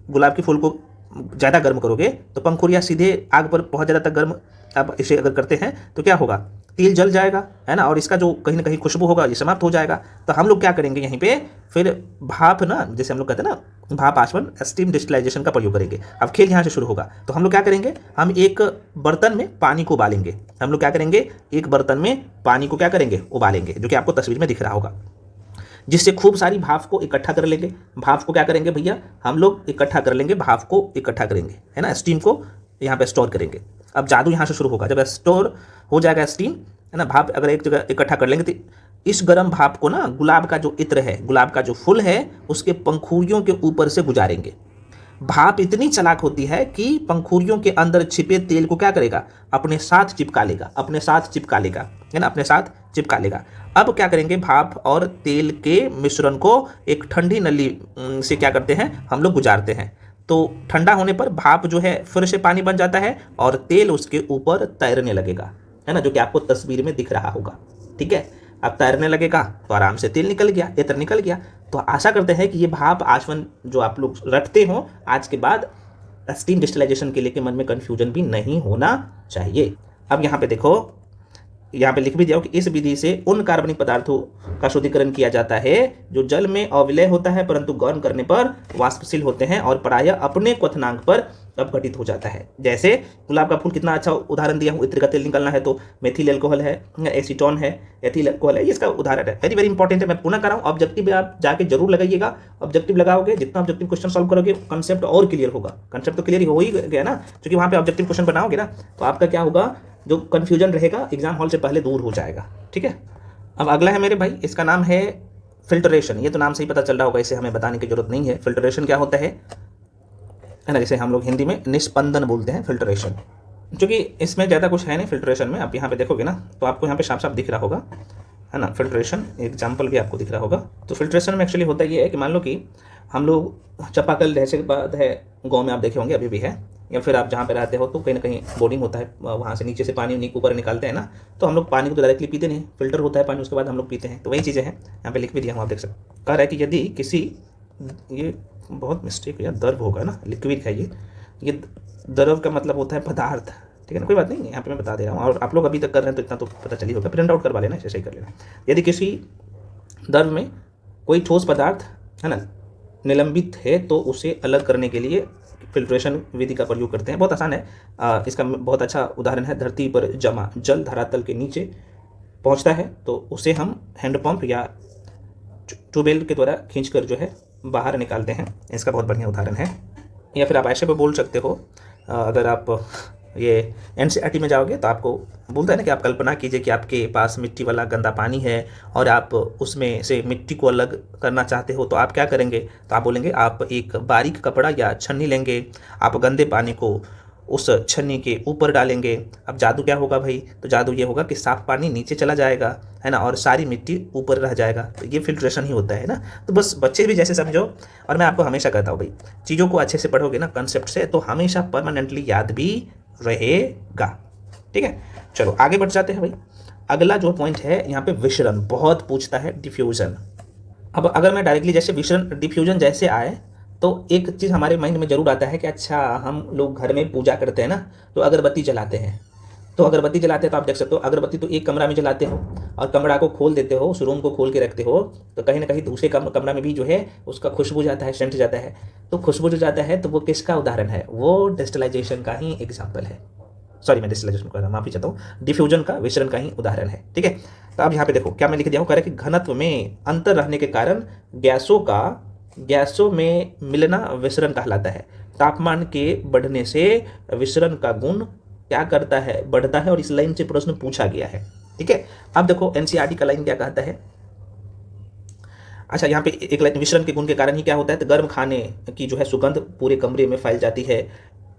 A: गुलाब के फूल को ज़्यादा गर्म करोगे तो पंखुड़ियाँ सीधे आग पर बहुत ज़्यादा तक गर्म आप इसे अगर करते हैं तो क्या होगा, तेल जल जाएगा, है ना, और इसका जो कहीं ना कहीं खुशबू होगा ये समाप्त हो जाएगा। तो हम लोग क्या करेंगे यहीं पे फिर भाप ना, जैसे हम लोग कहते हैं ना भाप आसवन, स्टीम डिस्टिलाइजेशन का प्रयोग करेंगे। अब खेल यहाँ से शुरू होगा। तो हम लोग क्या करेंगे, हम एक बर्तन में पानी को उबालेंगे। हम लोग क्या करेंगे, एक बर्तन में पानी को क्या करेंगे, उबालेंगे, जो कि आपको तस्वीर में दिख रहा होगा, जिससे खूब सारी भाप को इकट्ठा कर लेंगे। भाप को क्या करेंगे भैया, हम लोग इकट्ठा कर लेंगे, भाप को इकट्ठा करेंगे, है ना, स्टीम को यहाँ पे स्टोर करेंगे। अब जादू यहाँ से शुरू होगा, जब स्टोर हो जाएगा स्टीम, है ना, भाप अगर एक जगह इकट्ठा कर लेंगे तो इस गर्म भाप को ना गुलाब का जो इत्र है, गुलाब का जो फूल है, उसके पंखुड़ियों के ऊपर से गुजारेंगे। भाप इतनी चालाक होती है कि पंखुड़ियों के अंदर छिपे तेल को क्या करेगा, अपने साथ चिपका लेगा, अपने साथ चिपका लेगा, है ना, अपने साथ चिपका लेगा। अब क्या करेंगे, भाप और तेल के मिश्रण को एक ठंडी नली से क्या करते हैं, हम लोग गुजारते हैं। तो ठंडा होने पर भाप जो है फिर से पानी बन जाता है और तेल उसके ऊपर तैरने लगेगा, है ना, जो कि आपको तस्वीर में दिख रहा होगा, ठीक है। अब तैरने लगेगा तो आराम से तेल निकल गया, इत्र निकल गया। तो आशा करते हैं कि ये भाप आसवन जो आप लोग रखते हो आज के बाद स्टीम डिस्टिलाइजेशन के लेके मन में कन्फ्यूजन भी नहीं होना चाहिए। अब यहाँ पे देखो, यहाँ पे लिख भी दिया हो कि इस विधि से उन कार्बनिक पदार्थों का शुद्धिकरण किया जाता है जो जल में अविलय होता है परंतु गर्म करने पर वाष्पशील होते हैं और प्रायः अपने क्वथनांक पर अपघटित हो जाता है। जैसे गुलाब का फूल, कितना अच्छा उदाहरण दिया हूँ, इत्र का तेल निकलना है तो मेथिल एल्कोहल है, एसीटोन है, एथिल एल्कोहल है, इसका उदाहरण है। वेरी वेरी इंपॉर्टेंट है, मैं पुनः कर रहा हूँ। ऑब्जेक्टिव आप जाके जरूर लगाइएगा, ऑब्जेक्टिव लगाओगे, जितना ऑब्जेक्टिव क्वेश्चन सॉल्व करोगे कंसेप्ट और क्लियर होगा। कंसेप्ट तो क्लियर हो ही गया ना, क्योंकि वहाँ पे ऑब्जेक्टिव क्वेश्चन बनाओगे ना, तो आपका क्या होगा, जो कन्फ्यूजन रहेगा एग्जाम हॉल से पहले दूर हो जाएगा, ठीक है। अब अगला है मेरे भाई, इसका नाम है फिल्ट्रेशन। ये तो नाम से ही पता चल रहा होगा, इसे हमें बताने की जरूरत नहीं है। फिल्ट्रेशन क्या होता है ना, जिसे हम लोग हिंदी में निस्पंदन बोलते हैं, फिल्ट्रेशन। क्योंकि इसमें ज़्यादा कुछ है नहीं फिल्ट्रेशन में, आप यहाँ पे देखोगे ना तो आपको यहाँ पे साफ साफ दिख रहा होगा, है ना, फिल्ट्रेशन एग्जाम्पल भी आपको दिख रहा होगा। तो फिल्ट्रेशन में एक्चुअली होता ये है कि मान लो कि हम लोग चापाकल जैसे बात है, गाँव में आप देखे होंगे अभी भी है, या फिर आप जहाँ पे रहते हो तो कहीं ना कहीं बोर्डिंग होता है, वहाँ से नीचे से पानी ऊपर निकालते हैं ना, तो हम लोग पानी को तो डायरेक्टली पीते नहीं, फिल्टर होता है पानी, उसके बाद हम लोग पीते हैं। तो वही चीज़ें हैं, यहाँ पे लिख भी दिया हूँ, आप देख सकते। कह रहा है कि यदि किसी, ये बहुत मिस्टेक या द्रव होगा ना, लिक्विड है ये द्रव का मतलब होता है पदार्थ, ठीक है ना, कोई बात नहीं, यहाँ पे मैं बता दे रहा हूँ, और आप लोग अभी तक कर रहे हैं तो इतना तो पता चल ही होगा, प्रिंट आउट करवा लेना, ऐसे सही कर लेना। यदि किसी द्रव में कोई ठोस पदार्थ, है ना, निलंबित है तो उसे अलग करने के लिए फिल्ट्रेशन विधि का प्रयोग करते हैं। बहुत आसान है, इसका बहुत अच्छा उदाहरण है, धरती पर जमा जल धरातल के नीचे पहुंचता है तो उसे हम हैंडपंप या ट्यूबवेल के द्वारा खींचकर जो है बाहर निकालते हैं, इसका बहुत बढ़िया उदाहरण है। या फिर आप ऐसे भी बोल सकते हो, अगर आप ये एनसीईआरटी में जाओगे तो आपको बोलता है ना कि आप कल्पना कीजिए कि आपके पास मिट्टी वाला गंदा पानी है और आप उसमें से मिट्टी को अलग करना चाहते हो, तो आप क्या करेंगे, तो आप बोलेंगे आप एक बारीक कपड़ा या छन्नी लेंगे, आप गंदे पानी को उस छन्नी के ऊपर डालेंगे। अब जादू क्या होगा भाई, तो जादू ये होगा कि साफ पानी नीचे चला जाएगा, है ना, और सारी मिट्टी ऊपर रह जाएगा। तो ये फिल्ट्रेशन ही होता है ना। तो बस बच्चे भी जैसे समझो, और मैं आपको हमेशा कहता हूँ भाई, चीज़ों को अच्छे से पढ़ोगे ना कंसेप्ट से, तो हमेशा परमानेंटली याद भी रहेगा। ठीक है, चलो आगे बढ़ जाते हैं भाई। अगला जो पॉइंट है यहाँ पे विसरण बहुत पूछता है, डिफ्यूजन। अब अगर मैं डायरेक्टली जैसे विसरण डिफ्यूजन जैसे आए, तो एक चीज़ हमारे माइंड में जरूर आता है कि अच्छा, हम लोग घर में पूजा करते हैं ना, तो अगरबत्ती जलाते हैं। तो अगरबत्ती जलाते हैं तो आप देख सकते हो, अगरबत्ती तो एक कमरा में जलाते हो और कमरा को खोल देते हो, उस रूम को खोल के रखते हो, तो कहीं ना कहीं दूसरे कमरा में भी जो है उसका खुशबू जाता है, सेंट जाता है। तो खुशबू जो जाता है, तो वो किसका उदाहरण है, वो डिस्टिलाइजेशन का ही एग्जाम्पल है। सॉरी, मैं डिस्टिलाइजेशन कर रहा हूँ, माफी चाहता हूँ, डिफ्यूजन का, विसरण का ही उदाहरण है। ठीक है, तो अब यहाँ पे देखो क्या मैं लिख दिया हूँ, कह रहा है कि घनत्व में अंतर रहने के कारण गैसों में मिलना विसरण कहलाता है। तापमान के बढ़ने से विसरण का गुण क्या करता है, बढ़ता है, और इस लाइन से प्रश्न पूछा गया है। ठीक है, अब देखो एनसीईआरटी का लाइन क्या कहता है। अच्छा, यहाँ पे एक लाइन, विसरण के गुण के कारण ही क्या होता है, तो गर्म खाने की जो है सुगंध पूरे कमरे में फैल जाती है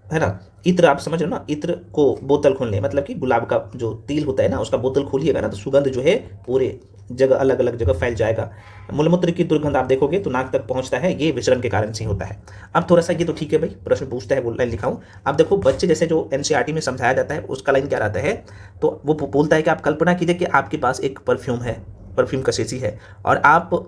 A: ना। इत्र, आप समझ रहे हो ना, इत्र को बोतल खोलने, मतलब कि गुलाब का जो तिल होता है ना, उसका बोतल खोलिएगा ना, तो सुगंध जो है पूरे जगह, अलग अलग जगह फैल जाएगा। मूलमूत्र की दुर्गंध आप देखोगे तो नाक तक पहुंचता है, ये विसरण के कारण से होता है। अब थोड़ा सा ये तो ठीक है भाई, प्रश्न पूछता है, वो लाइन लिखा हूं। अब देखो बच्चे जैसे जो एनसीईआरटी में समझाया जाता है, उसका लाइन क्या रहता है, तो वो बोलता है कि आप कल्पना कीजिए कि आपके पास एक परफ्यूम है, परफ्यूम का शीशी है, और आप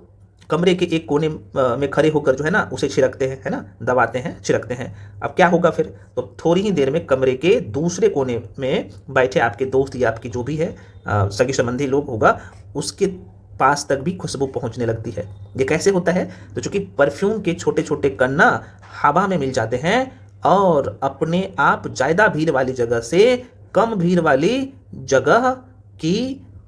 A: कमरे के एक कोने में खड़े होकर जो है ना उसे छिड़कते हैं, है ना, दबाते हैं, छिड़कते हैं। अब क्या होगा फिर, तो थोड़ी ही देर में कमरे के दूसरे कोने में बैठे आपके दोस्त या आपकी जो भी है सगी संबंधी लोग होगा, उसके पास तक भी खुशबू पहुंचने लगती है। ये कैसे होता है, तो चूंकि परफ्यूम के छोटे छोटे कण ना हवा में मिल जाते हैं और अपने आप ज़्यादा भीड़ वाली जगह से कम भीड़ वाली जगह की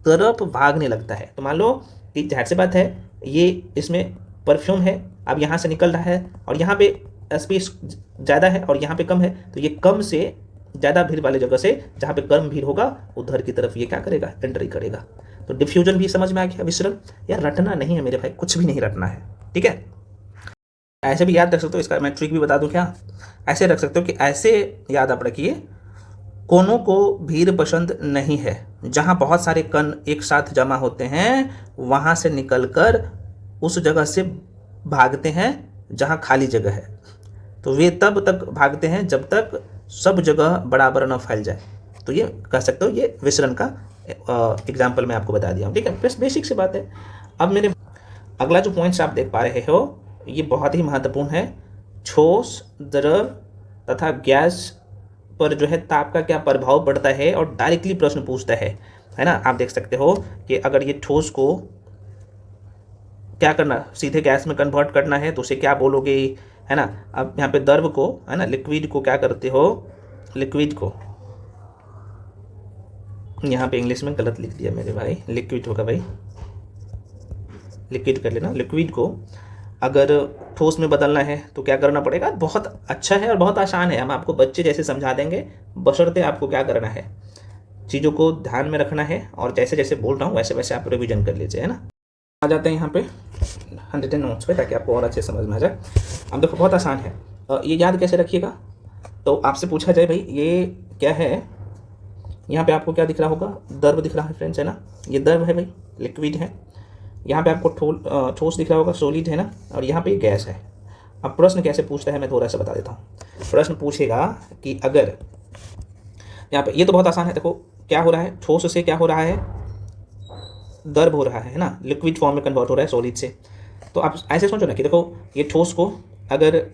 A: तरफ भागने लगता है। तो मान लो कि जाहिर सी बात है, ये इसमें परफ्यूम है, अब यहाँ से निकल रहा है, और यहाँ पे स्पेस ज़्यादा है और यहाँ पे कम है, तो ये कम से ज़्यादा भीड़ वाली जगह से जहाँ पे कम भीड़ होगा उधर की तरफ ये क्या करेगा, एंट्री करेगा। तो डिफ्यूजन भी समझ में आ गया, विसरण। यार रटना नहीं है मेरे भाई, कुछ भी नहीं रटना है। ठीक है, ऐसे भी याद रख सकते हो, इसका मैं ट्रिक भी बता दूं क्या, ऐसे रख सकते हो कि ऐसे याद आप रखिए, कोनों को भीड़ पसंद नहीं है, जहाँ बहुत सारे कण एक साथ जमा होते हैं वहाँ से निकलकर उस जगह से भागते हैं जहाँ खाली जगह है। तो वे तब तक भागते हैं जब तक सब जगह बराबर न फैल जाए। तो ये कह सकते हो, ये विसरण का एग्जाम्पल मैं आपको बता दिया हूँ। ठीक है, बस बेसिक सी बात है। अब मेरे अगला जो पॉइंट्स आप देख पा रहे हो, ये बहुत ही महत्वपूर्ण है। ठोस, द्रव तथा गैस पर जो है ताप का क्या प्रभाव पड़ता है, और डायरेक्टली प्रश्न पूछता है ना। आप देख सकते हो कि अगर ये ठोस को क्या करना, सीधे गैस में कन्वर्ट करना है, तो उसे क्या बोलोगे, है ना। अब यहाँ पे द्रव को, है ना, लिक्विड को क्या करते हो, लिक्विड को, यहाँ पे इंग्लिश में गलत लिख दिया मेरे भाई, लिक्विड होगा भाई, लिक्विड कर लेना। लिक्विड को अगर ठोस में बदलना है तो क्या करना पड़ेगा, बहुत अच्छा है और बहुत आसान है, हम आपको बच्चे जैसे समझा देंगे, बशर्ते आपको क्या करना है, चीज़ों को ध्यान में रखना है, और जैसे जैसे बोल रहा हूँ वैसे वैसे आप रिवीजन कर लीजिए, है ना। आ जाते हैं यहाँ पे 100 नोट्स पे, ताकि आपको और अच्छे समझ में आ जाए। अब देखो बहुत आसान है, ये याद कैसे रखिएगा, तो आपसे पूछा जाए भाई ये क्या है, यहाँ पे आपको क्या दिख रहा होगा, द्रव दिख रहा है फ्रेंड्स, है ना, ये द्रव है भाई, लिक्विड है। यहाँ पे आपको ठोस दिख रहा होगा, सॉलिड है ना, और यहाँ पे गैस है। अब प्रश्न कैसे पूछता है मैं थोड़ा सा बता देता हूँ। प्रश्न पूछेगा कि अगर यहाँ पे, ये तो बहुत आसान है, देखो क्या हो रहा है, ठोस से क्या हो रहा है, द्रव हो रहा है ना, लिक्विड फॉर्म में कन्वर्ट हो रहा है सॉलिड से। तो आप ऐसे सोचो ना कि देखो ये ठोस को अगर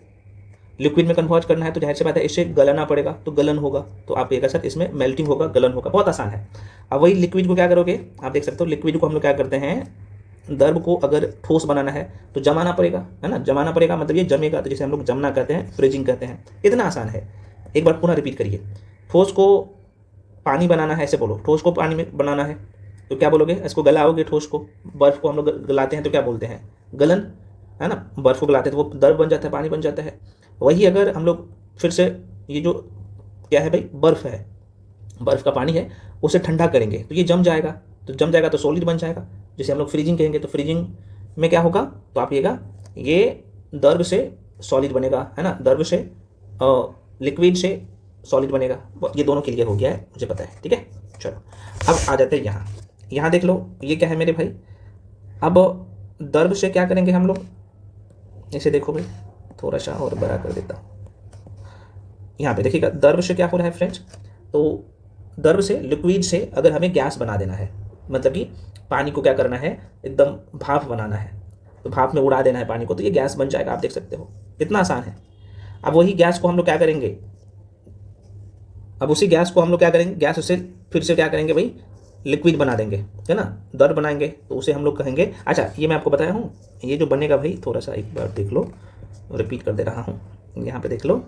A: लिक्विड में कन्वर्ट करना है तो जाहिर सी बात है इसे गलाना पड़ेगा, तो गलन होगा, तो आप एक साथ इसमें मेल्टिंग होगा, गलन होगा, बहुत आसान है। अब वही लिक्विड को क्या करोगे, आप देख सकते हो लिक्विड को हम लोग क्या करते हैं, द्रव को अगर ठोस बनाना है तो जमाना पड़ेगा, है ना, जमाना पड़ेगा, मतलब ये जमेगा, तो जिसे हम लोग जमना कहते हैं, फ्रीजिंग कहते हैं। इतना आसान है, एक बार पुनः रिपीट करिए। ठोस को पानी बनाना है, ऐसे बोलो, ठोस को पानी में बनाना है तो क्या बोलोगे, इसको गलाओगे, ठोस को। बर्फ को हम लोग गलाते हैं तो क्या बोलते हैं, गलन, है ना, बर्फ को गलाते हैं तो वो द्रव बन जाता है, पानी बन जाता है। वही अगर हम लोग फिर से ये जो क्या है भाई, बर्फ है, बर्फ का पानी है, उसे ठंडा करेंगे तो ये जम जाएगा, तो जम जाएगा तो सॉलिड बन जाएगा, जिसे हम लोग फ्रीजिंग कहेंगे। तो फ्रीजिंग में क्या होगा, तो आप ये द्रव से सॉलिड बनेगा, है ना, द्रव से लिक्विड से सॉलिड बनेगा। ये दोनों क्लियर हो गया है, मुझे पता है, ठीक है। चलो अब आ जाते हैं यहाँ। यहाँ देख लो ये क्या है मेरे भाई। अब द्रव से क्या करेंगे हम लोग, इसे देखो भाई, थोड़ा सा और बड़ा कर देता हूँ। यहाँ पे देखिएगा द्रव से क्या हो रहा है फ्रेंड्स, तो द्रव से, लिक्विड से अगर हमें गैस बना देना है, मतलब कि पानी को क्या करना है, एकदम भाप बनाना है, तो भाप में उड़ा देना है पानी को, तो ये गैस बन जाएगा। आप देख सकते हो कितना आसान है। अब वही गैस को हम लोग क्या करेंगे, अब उसी गैस को हम लोग क्या करेंगे, गैस से फिर से क्या करेंगे भाई, लिक्विड बना देंगे, है ना, द्रव बनाएंगे, तो उसे हम लोग कहेंगे। अच्छा ये मैं आपको बताया हूँ, ये जो बनेगा भाई, थोड़ा सा एक बार देख लो, रिपीट कर दे रहा हूँ, यहाँ पे देख लो,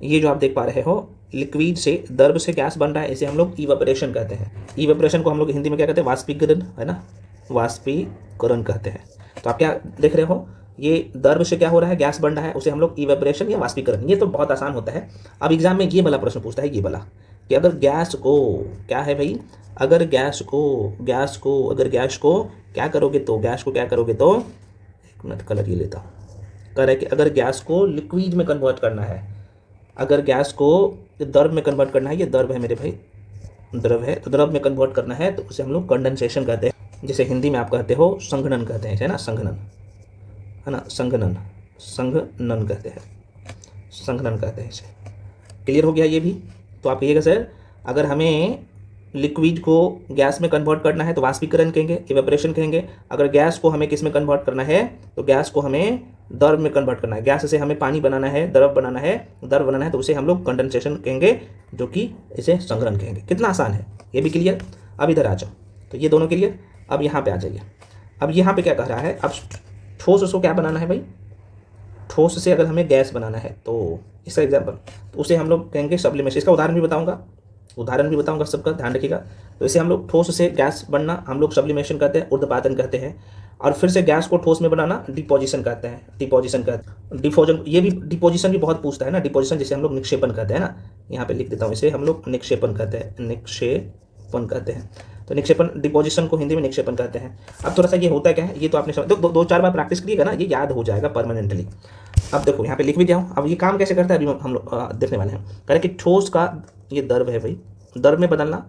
A: ये जो आप देख पा रहे हो, लिक्विड से, द्रव से गैस बन रहा है, इसे हम लोग इवेपोरेशन कहते हैं। इवेपोरेशन को हम लोग हिंदी में क्या कहते हैं, वाष्पीकरण, है ना, वाष्पीकरण कहते हैं। तो आप क्या देख रहे हो, ये द्रव से क्या हो रहा है, गैस बन रहा है, उसे हम लोग इवेपोरेशन या वाष्पीकरण, ये तो बहुत आसान होता है। अब एग्जाम में ये वाला प्रश्न पूछता है, ये वाला, कि अगर गैस को, क्या है भाई, अगर गैस को क्या करोगे, तो गैस को क्या करोगे, तो एक मिनट कलर ये लेता हूँ, कह रहा है कि अगर गैस को लिक्विड में कन्वर्ट करना है, अगर गैस को द्रव में कन्वर्ट करना है, ये द्रव है मेरे भाई, द्रव है, तो द्रव में कन्वर्ट करना है, तो उसे हम लोग कंडेंसेशन कहते हैं, जिसे हिंदी में आप कहते हो संघनन कहते हैं, है ना, संघनन, है ना, संघनन, संघनन कहते हैं, संघनन कहते हैं इसे। क्लियर हो गया ये भी। तो आप कहिएगा सर अगर हमें लिक्विड को गैस में कन्वर्ट करना है तो वाष्पीकरण कहेंगे, इवेपोरेशन कहेंगे। अगर गैस को हमें किस में कन्वर्ट करना है, तो गैस को हमें द्रव में कन्वर्ट करना है, गैस से हमें पानी बनाना है, द्रव बनाना है, तो उसे हम लोग कंडेंसेशन कहेंगे, जो कि इसे संघनन कहेंगे। कितना आसान है, ये भी क्लियर। अब इधर आ जाओ, तो ये दोनों क्लियर। अब यहाँ पे आ जाइए। अब यहाँ पे क्या कह रहा है, अब ठोस को क्या बनाना है भाई, ठोस से अगर हमें गैस बनाना है, तो इसका एग्जाम्पल, तो उसे हम लोग कहेंगे सब्लिमेशन। इसका उदाहरण भी बताऊंगा, सबका ध्यान रखिएगा। तो इसे हम लोग ठोस से गैस बनना हम लोग सब्लिमेशन कहते हैं, ऊर्ध्वपातन कहते हैं, और फिर से गैस को ठोस में बनाना डिपोजिशन कहते हैं, डिफोजन, ये भी डिपोजिशन भी बहुत पूछता है ना, डिपोजिशन जिसे हम लोग निक्षेपण कहते हैं ना, यहाँ पे लिख देता हूँ, इसे हम लोग निक्षेपण कहते हैं, तो निक्षेपण, डिपोजिशन को हिंदी में निक्षेपण कहते हैं। अब थोड़ा सा ये होता क्या है, ये तो आपने दो चार बार प्रैक्टिस करिएगा ना, ये याद हो जाएगा परमानेंटली। अब देखो यहाँ पे लिख भी दिया हूँ। अब ये काम कैसे करता है अभी हम लोग देखने वाले हैं। कह रहे कि ठोस का ये द्रव है भाई, द्रव में बदलना,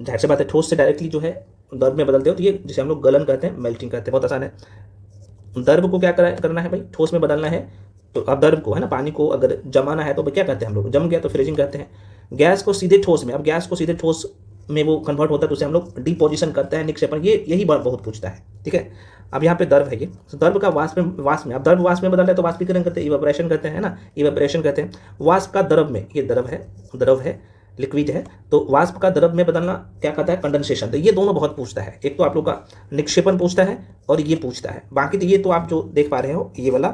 A: जाहिर सी बात है, ठोस से डायरेक्टली जो है द्रव में बदलते हो, तो ये जिसे हम लोग गलन कहते हैं, मेल्टिंग कहते हैं, बहुत आसान है। द्रव को क्या करना है भाई, ठोस में बदलना है, तो अब द्रव को, है ना, पानी को अगर जमाना है तो क्या कहते हैं हम लोग, जम गया तो फ्रीजिंग कहते हैं। गैस को सीधे ठोस में, अब गैस को सीधे ठोस में वो कन्वर्ट होता है, तो उसे हम लोग डिपोजिशन करते हैं, निक्षेपण। ये यही बात बहुत पूछता है, ठीक है। अब यहाँ पे द्रव है ये, तो द्रव का वाष्प में, अब द्रव वाष्प में बदल रहा है तो वाष्पीकरण करते हैं, इवेपोरेशन करते हैं, ना, इवेपोरेशन कहते हैं। वाष्प का द्रव में, ये द्रव है, लिक्विड है, तो वाष्प का द्रव में बदलना क्या कहता है, कंडेंसेशन। तो ये दोनों बहुत पूछता है, एक तो आप लोग का निक्षेपण पूछता है और ये पूछता है। बाकी तो ये तो आप जो देख पा रहे हो, ये वाला,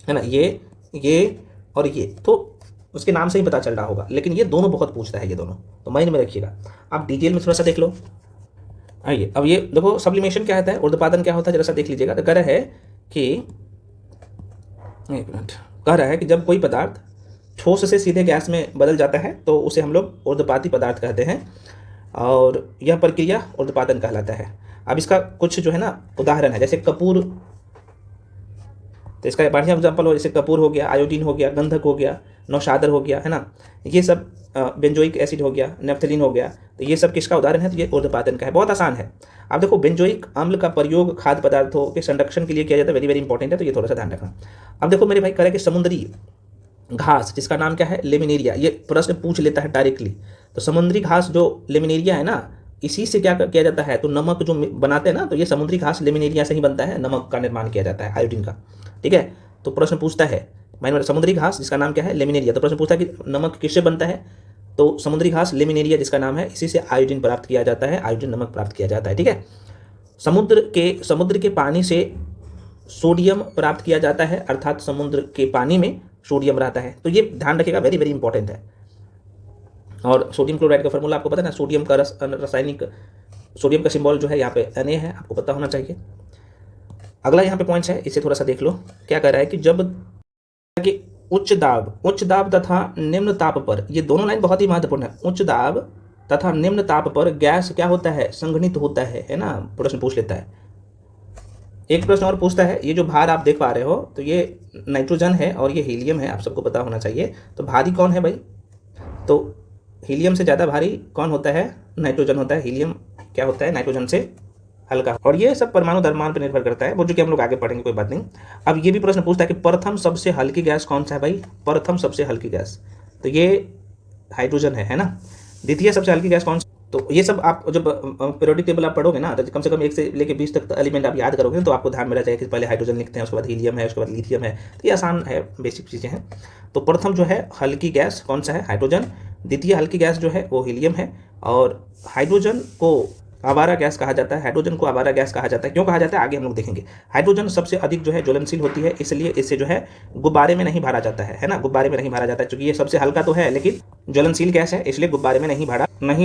A: है ना, ये और ये तो उसके नाम से ही पता चल रहा होगा, लेकिन ये दोनों बहुत पूछता है, ये दोनों तो माइंड में रखिएगा। आप डिटेल में थोड़ा सा देख लो। आइए अब ये देखो, सब्लिमेशन क्या होता है, ऊर्ध्वपातन क्या होता है, जरा सा देख लीजिएगा। तो कह रहा है कि, एक मिनट, कह रहा है कि जब कोई पदार्थ ठोस से सीधे गैस में बदल जाता है तो उसे हम लोग ऊर्ध्वपाती पदार्थ कहते हैं, और यह प्रक्रिया ऊर्ध्वपातन कहलाता है। अब इसका कुछ जो है ना उदाहरण है, जैसे कपूर, तो इसका बढ़िया एग्जाम्पल हो, जैसे कपूर हो गया, आयोडीन हो गया, गंधक हो गया, नौशादर हो गया, है ना, ये सब बेंजोइक एसिड हो गया, नेफ्थलीन हो गया, तो ये सब किसका उदाहरण है, तो ये ऊर्ध्वपातन का है। बहुत आसान है। अब देखो, बेंजोइक अम्ल का प्रयोग खाद्य पदार्थों के संरक्षण के लिए किया जाता है, वेरी वेरी इंपॉर्टेंट है, तो ये थोड़ा सा ध्यान रखना। अब देखो मेरे भाई, कह रहे कि समुद्री घास जिसका नाम क्या है, लेमिनेरिया, ये प्रश्न पूछ लेता है डायरेक्टली। तो समुद्री घास जो लेमिनेरिया है ना, इसी से क्या किया जाता है, तो नमक जो बनाते हैं ना, तो ये समुद्री घास लेमिनेरिया से ही बनता है, नमक का निर्माण किया जाता है, आयोडीन का, ठीक है। तो प्रश्न पूछता है, माइंड, समुद्री घास जिसका नाम क्या है, लेमिनेरिया, तो प्रश्न पूछता है कि नमक किससे बनता है, तो समुद्री घास लेमिनेरिया जिसका नाम है, इसी से आयोडीन प्राप्त किया जाता है, आयोडीन नमक प्राप्त किया जाता है, ठीक है। समुद्र के पानी से सोडियम प्राप्त किया जाता है, अर्थात समुद्र के पानी में सोडियम रहता है, तो ये ध्यान रखिएगा, वेरी वेरी इंपॉर्टेंट है। और सोडियम क्लोराइड का फॉर्मूला आपको पता है ना, सोडियम का रासायनिक, सोडियम का सिंबल जो है यहाँ पे Na है, आपको पता होना चाहिए। अगला यहाँ पे पॉइंट्स है, इसे थोड़ा सा देख लो। क्या कह रहा है कि जब कि उच्च दाब तथा निम्न ताप पर, ये दोनों लाइन बहुत ही महत्वपूर्ण है, उच्च दाब तथा निम्न ताप पर गैस क्या होता है, संघनित होता है ना, प्रश्न पूछ लेता है। एक प्रश्न और पूछता है, ये जो भार आप देख पा रहे हो, तो ये नाइट्रोजन है और ये हीलियम है, आप सबको पता होना चाहिए। तो भारी कौन है भाई, तो हीलियम से ज़्यादा भारी कौन होता है? नाइट्रोजन होता है। हीलियम क्या होता है? नाइट्रोजन से हल्का। और ये सब परमाणु द्रव्यमान पर निर्भर करता है, वो जो कि हम लोग आगे पढ़ेंगे, कोई बात नहीं। अब ये भी प्रश्न पूछता है कि प्रथम सबसे हल्की गैस कौन सा है भाई? प्रथम सबसे हल्की गैस तो ये हाइड्रोजन है ना। द्वितीय सबसे हल्की गैस कौन सी? तो ये सब आप जब पीरियोडिक टेबल आप पढ़ोगे ना, तो कम से कम 1 से लेकर 20 तक एलिमेंट आप याद करोगे तो आपको ध्यान में रह जाएगा कि पहले हाइड्रोजन लिखते हैं, उसके बाद हीलियम है, उसके बाद लिथियम है। तो ये आसान है, बेसिक चीज़ें हैं। तो प्रथम जो है हल्की गैस कौन सा है? हाइड्रोजन। द्वितीय हल्की गैस जो है वो हीलियम है। और हाइड्रोजन को आवारा गैस कहा जाता है। हाइड्रोजन को आवारा गैस कहा जाता है। क्यों कहा जाता है आगे हम लोग देखेंगे। हाइड्रोजन सबसे अधिक जो है ज्वलनशील होती है, इसलिए इसे जो है गुब्बारे में नहीं भरा जाता है ना, गुब्बारे में नहीं भरा जाता है। क्योंकि ये सबसे हल्का तो है लेकिन ज्वलनशील गैस है, इसलिए गुब्बारे में नहीं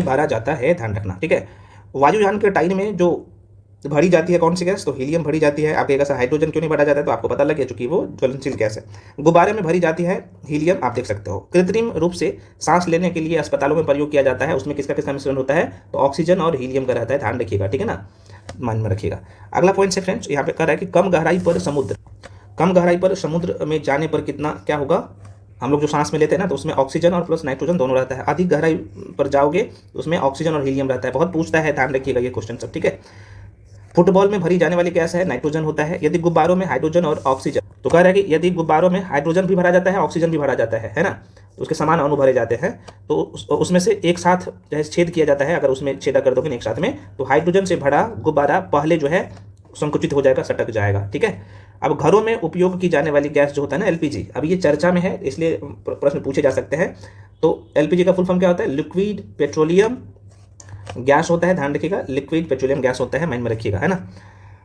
A: भरा जाता है, ध्यान रखना, ठीक है। वायुयान के टाइन में जो भरी जाती है कौन सी गैस? तो हीलियम भरी जाती है। आप कहेगा सर हाइड्रोजन क्यों नहीं भरा जाता है? तो आपको पता लग गया, चूंकि वो ज्वलनशील गैस है। गुब्बारे में भरी जाती है हीलियम, आप देख सकते हो। कृत्रिम रूप से सांस लेने के लिए अस्पतालों में प्रयोग किया जाता है, उसमें किसका किसका मिश्रण होता है? तो ऑक्सीजन और हीलियम का रहता है, ध्यान रखिएगा, ठीक है ना, मान में रखिएगा। अगला पॉइंट से फ्रेंड्स यहाँ पे कह रहा है कि कम गहराई पर समुद्र में जाने पर कितना क्या होगा? हम लोग जो सांस में लेते हैं ना, तो उसमें ऑक्सीजन और प्लस नाइट्रोजन दोनों रहता है। अधिक गहराई पर जाओगे तो उसमें ऑक्सीजन और हीलियम रहता है। बहुत पूछता है, ध्यान रखिएगा ये क्वेश्चन सब, ठीक है। फुटबॉल में भरी जाने वाली गैस है नाइट्रोजन होता है। यदि गुब्बारों में हाइड्रोजन और ऑक्सीजन, तो कह रहा है कि यदि गुब्बारों में हाइड्रोजन भी भरा जाता है, ऑक्सीजन भी भरा जाता है ना, तो उसके समान अणु भरे जाते हैं, तो उसमें से एक साथ जो है छेद किया जाता है। अगर उसमें छेदा कर दोगे एक साथ में, तो हाइड्रोजन से भरा गुब्बारा पहले जो है संकुचित हो जाएगा, सटक जाएगा, ठीक है। अब घरों में उपयोग की जाने वाली गैस जो होता है ना, एलपीजी, अब ये चर्चा में है इसलिए प्रश्न पूछे जा सकते हैं। तो एलपीजी का फुल फॉर्म क्या होता है? लिक्विड पेट्रोलियम गैस होता है, ध्यान रखिएगा, लिक्विड पेट्रोलियम गैस होता है, माइंड में रखिएगा, है ना।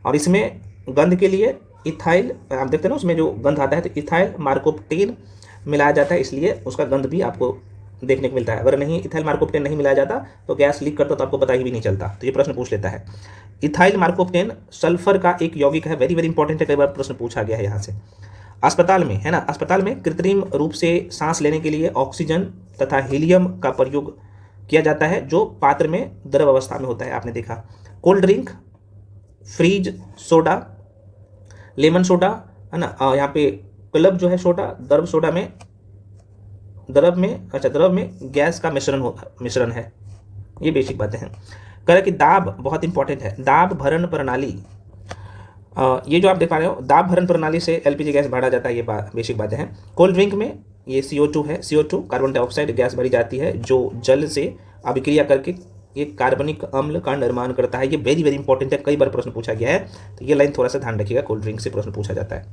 A: और इसमें गंध के लिए इथाइल, आप देखते हैं ना उसमें जो गंध आता है, तो इथाइल मार्कोप्टेन मिलाया जाता है, इसलिए उसका गंध भी आपको देखने को मिलता है। अगर नहीं इथाइल मार्कोप्टेन नहीं मिलाया जाता तो गैस लीक करता तो आपको पता ही भी नहीं चलता। तो ये प्रश्न पूछ लेता है। इथाइल मार्कोप्टेन सल्फर का एक यौगिक है, वेरी वेरी इंपॉर्टेंट है, कई बार प्रश्न पूछा गया है यहाँ से। अस्पताल में, है ना, अस्पताल में कृत्रिम रूप से सांस लेने के लिए ऑक्सीजन तथा हीलियम का प्रयोग किया जाता है, जो पात्र में द्रव अवस्था में होता है, आपने देखा। Cold drink, freeze soda, lemon soda, है ना, यहाँ पे क्लब जो है सोडा, द्रव में गैस का मिश्रण है। ये बेसिक बातें हैं। कह रहे कि दाब बहुत इंपॉर्टेंट है, दाब भरण प्रणाली, ये जो आप देख पा रहे हो, दाब भरण प्रणाली से एलपीजी गैस भरा जाता है, ये बेसिक बातें हैं। कोल्ड ड्रिंक में ये CO2 है, CO2 कार्बन डाइऑक्साइड गैस भरी जाती है, जो जल से अभिक्रिया करके एक कार्बनिक अम्ल का निर्माण करता है। ये वेरी वेरी इंपॉर्टेंट है, कई बार प्रश्न पूछा गया है, तो ये लाइन थोड़ा सा ध्यान रखिएगा, कोल्ड ड्रिंक से प्रश्न पूछा जाता है।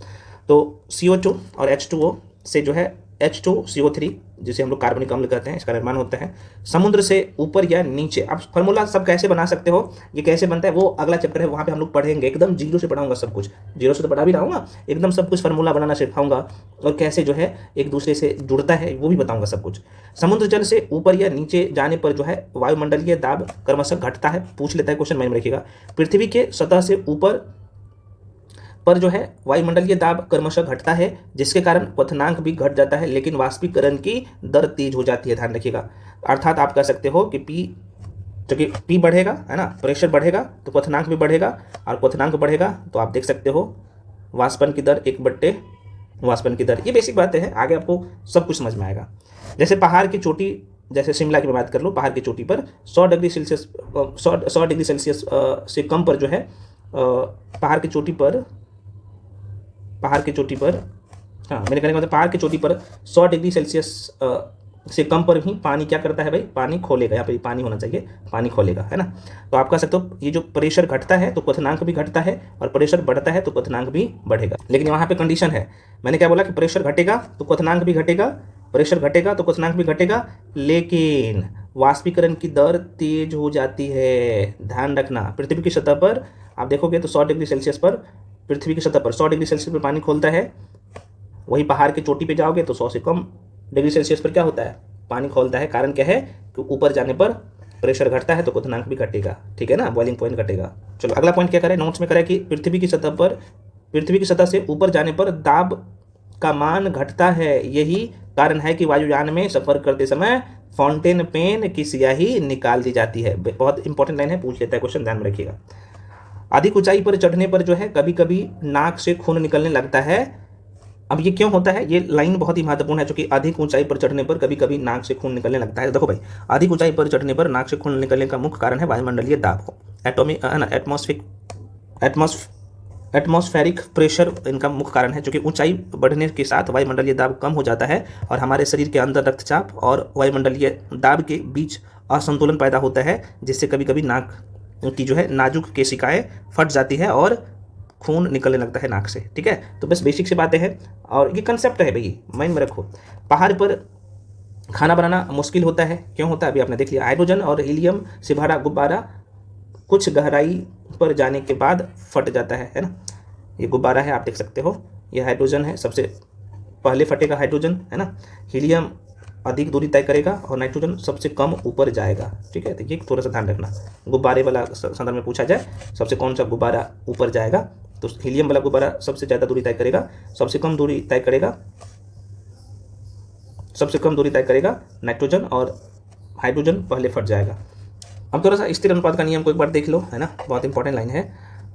A: तो CO2 और H2O से जो है H2CO3, जिसे हम लोग कार्बनिक अम्ल कहते हैं, इसका निर्माण होता है। समुद्र से ऊपर या नीचे, अब फॉर्मूला सब कैसे बना सकते हो, ये कैसे बनता है, वो अगला चैप्टर है, वहाँ पे हम लोग पढ़ेंगे। एकदम जीरो से पढ़ाऊंगा सब कुछ, जीरो से तो पढ़ा भी रहा एकदम सब कुछ फार्मूला बनाना सिखाऊंगा, और कैसे जो है एक दूसरे से जुड़ता है वो भी बताऊंगा सब कुछ। समुद्र जल से ऊपर या नीचे जाने पर जो है वायुमंडलीय दाब क्रमशः घटता है, पूछ लेता है क्वेश्चन, माइंड में रखिएगा। पृथ्वी के सतह से ऊपर पर जो है वायुमंडलीय दाब क्रमशः घटता है, जिसके कारण क्वथनांक भी घट जाता है, लेकिन वाष्पीकरण की दर तेज हो जाती है, ध्यान रखिएगा। अर्थात आप कह सकते हो कि P बढ़ेगा, है ना, प्रेशर बढ़ेगा तो क्वथनांक भी बढ़ेगा, और क्वथनांक बढ़ेगा तो आप देख सकते हो वाष्पन की दर 1/वाष्पन की दर। ये बेसिक बातें हैं, आगे आपको सब कुछ समझ में आएगा। जैसे पहाड़ की चोटी, जैसे शिमला की बात कर लो, पहाड़ की चोटी पर 100 डिग्री सेल्सियस से कम पर जो है पहाड़ की चोटी पर हाँ, मैंने कहने का मतलब पहाड़ की चोटी पर 100 डिग्री सेल्सियस से कम पर भी पानी क्या करता है भाई? पानी खोलेगा, यहाँ पे पानी होना चाहिए, पानी खोलेगा, है ना। तो आप कह सकते हो ये जो प्रेशर घटता है तो क्वथनांक भी घटता है, और प्रेशर बढ़ता है तो क्वथनांक भी बढ़ेगा। लेकिन वहाँ पे कंडीशन है, मैंने क्या बोला कि प्रेशर घटेगा तो क्वथनांक भी घटेगा, प्रेशर घटेगा तो क्वथनांक भी घटेगा, लेकिन वाष्पीकरण की दर तेज हो जाती है, ध्यान रखना। पृथ्वी की सतह पर आप देखोगे तो 100 डिग्री सेल्सियस पर, पृथ्वी की सतह पर 100 डिग्री सेल्सियस पर पानी खोलता है, वही पहाड़ की चोटी पे जाओगे तो 100 से कम डिग्री सेल्सियस पर क्या होता है? पानी खोलता है। कारण क्या है? कि ऊपर जाने पर प्रेशर घटता है तो क्वथनांक भी घटेगा, ठीक है ना, बॉइलिंग पॉइंट घटेगा। चलो अगला पॉइंट क्या करें, नोट्स में करें कि पृथ्वी की सतह से ऊपर जाने पर दाब का मान घटता है। यही कारण है कि वायुयान में सफर करते समय फाउंटेन पेन की स्याही निकाल दी जाती है। बहुत इंपॉर्टेंट लाइन है, पूछ लेता है क्वेश्चन, ध्यान में रखिएगा। अधिक ऊंचाई पर चढ़ने पर जो है कभी कभी नाक से खून निकलने लगता है, अब ये क्यों होता है, ये लाइन बहुत ही महत्वपूर्ण है, क्योंकि अधिक ऊंचाई पर चढ़ने पर कभी कभी नाक से खून निकलने लगता है। देखो भाई, अधिक ऊंचाई पर चढ़ने पर नाक से खून निकलने का मुख्य कारण है वायुमंडलीय दाब, एटमॉस्फेरिक प्रेशर इनका मुख्य कारण है। क्योंकि ऊंचाई बढ़ने के साथ वायुमंडलीय दाब कम हो जाता है और हमारे शरीर के अंदर रक्तचाप और वायुमंडलीय दाब के बीच असंतुलन पैदा होता है, जिससे कभी कभी नाक की जो है नाजुक केशिकाएं फट जाती है और खून निकलने लगता है नाक से। ठीक है, तो बस बेसिक सी बातें हैं और ये कंसेप्ट है भाई, माइंड में रखो। पहाड़ पर खाना बनाना मुश्किल होता है, क्यों होता है अभी आपने देख लिया। हाइड्रोजन और हीलियम से भरा गुब्बारा कुछ गहराई पर जाने के बाद फट जाता है ना। ये गुब्बारा है, आप देख सकते हो, ये हाइड्रोजन है, सबसे पहले फटेगा हाइड्रोजन, है ना। हीलियम अधिक दूरी तय करेगा और नाइट्रोजन सबसे कम ऊपर जाएगा। ठीक है, तो ये थोड़ा सा ध्यान रखना, गुब्बारे वाला संदर्भ में पूछा जाए सबसे कौन सा गुब्बारा ऊपर जाएगा, तो हीलियम वाला गुब्बारा सबसे ज़्यादा दूरी तय करेगा, सबसे कम दूरी तय करेगा नाइट्रोजन, और हाइड्रोजन पहले फट जाएगा। अब थोड़ा सा स्थिर अनुपात का नियम को एक बार देख लो, है ना, बहुत इंपॉर्टेंट लाइन है।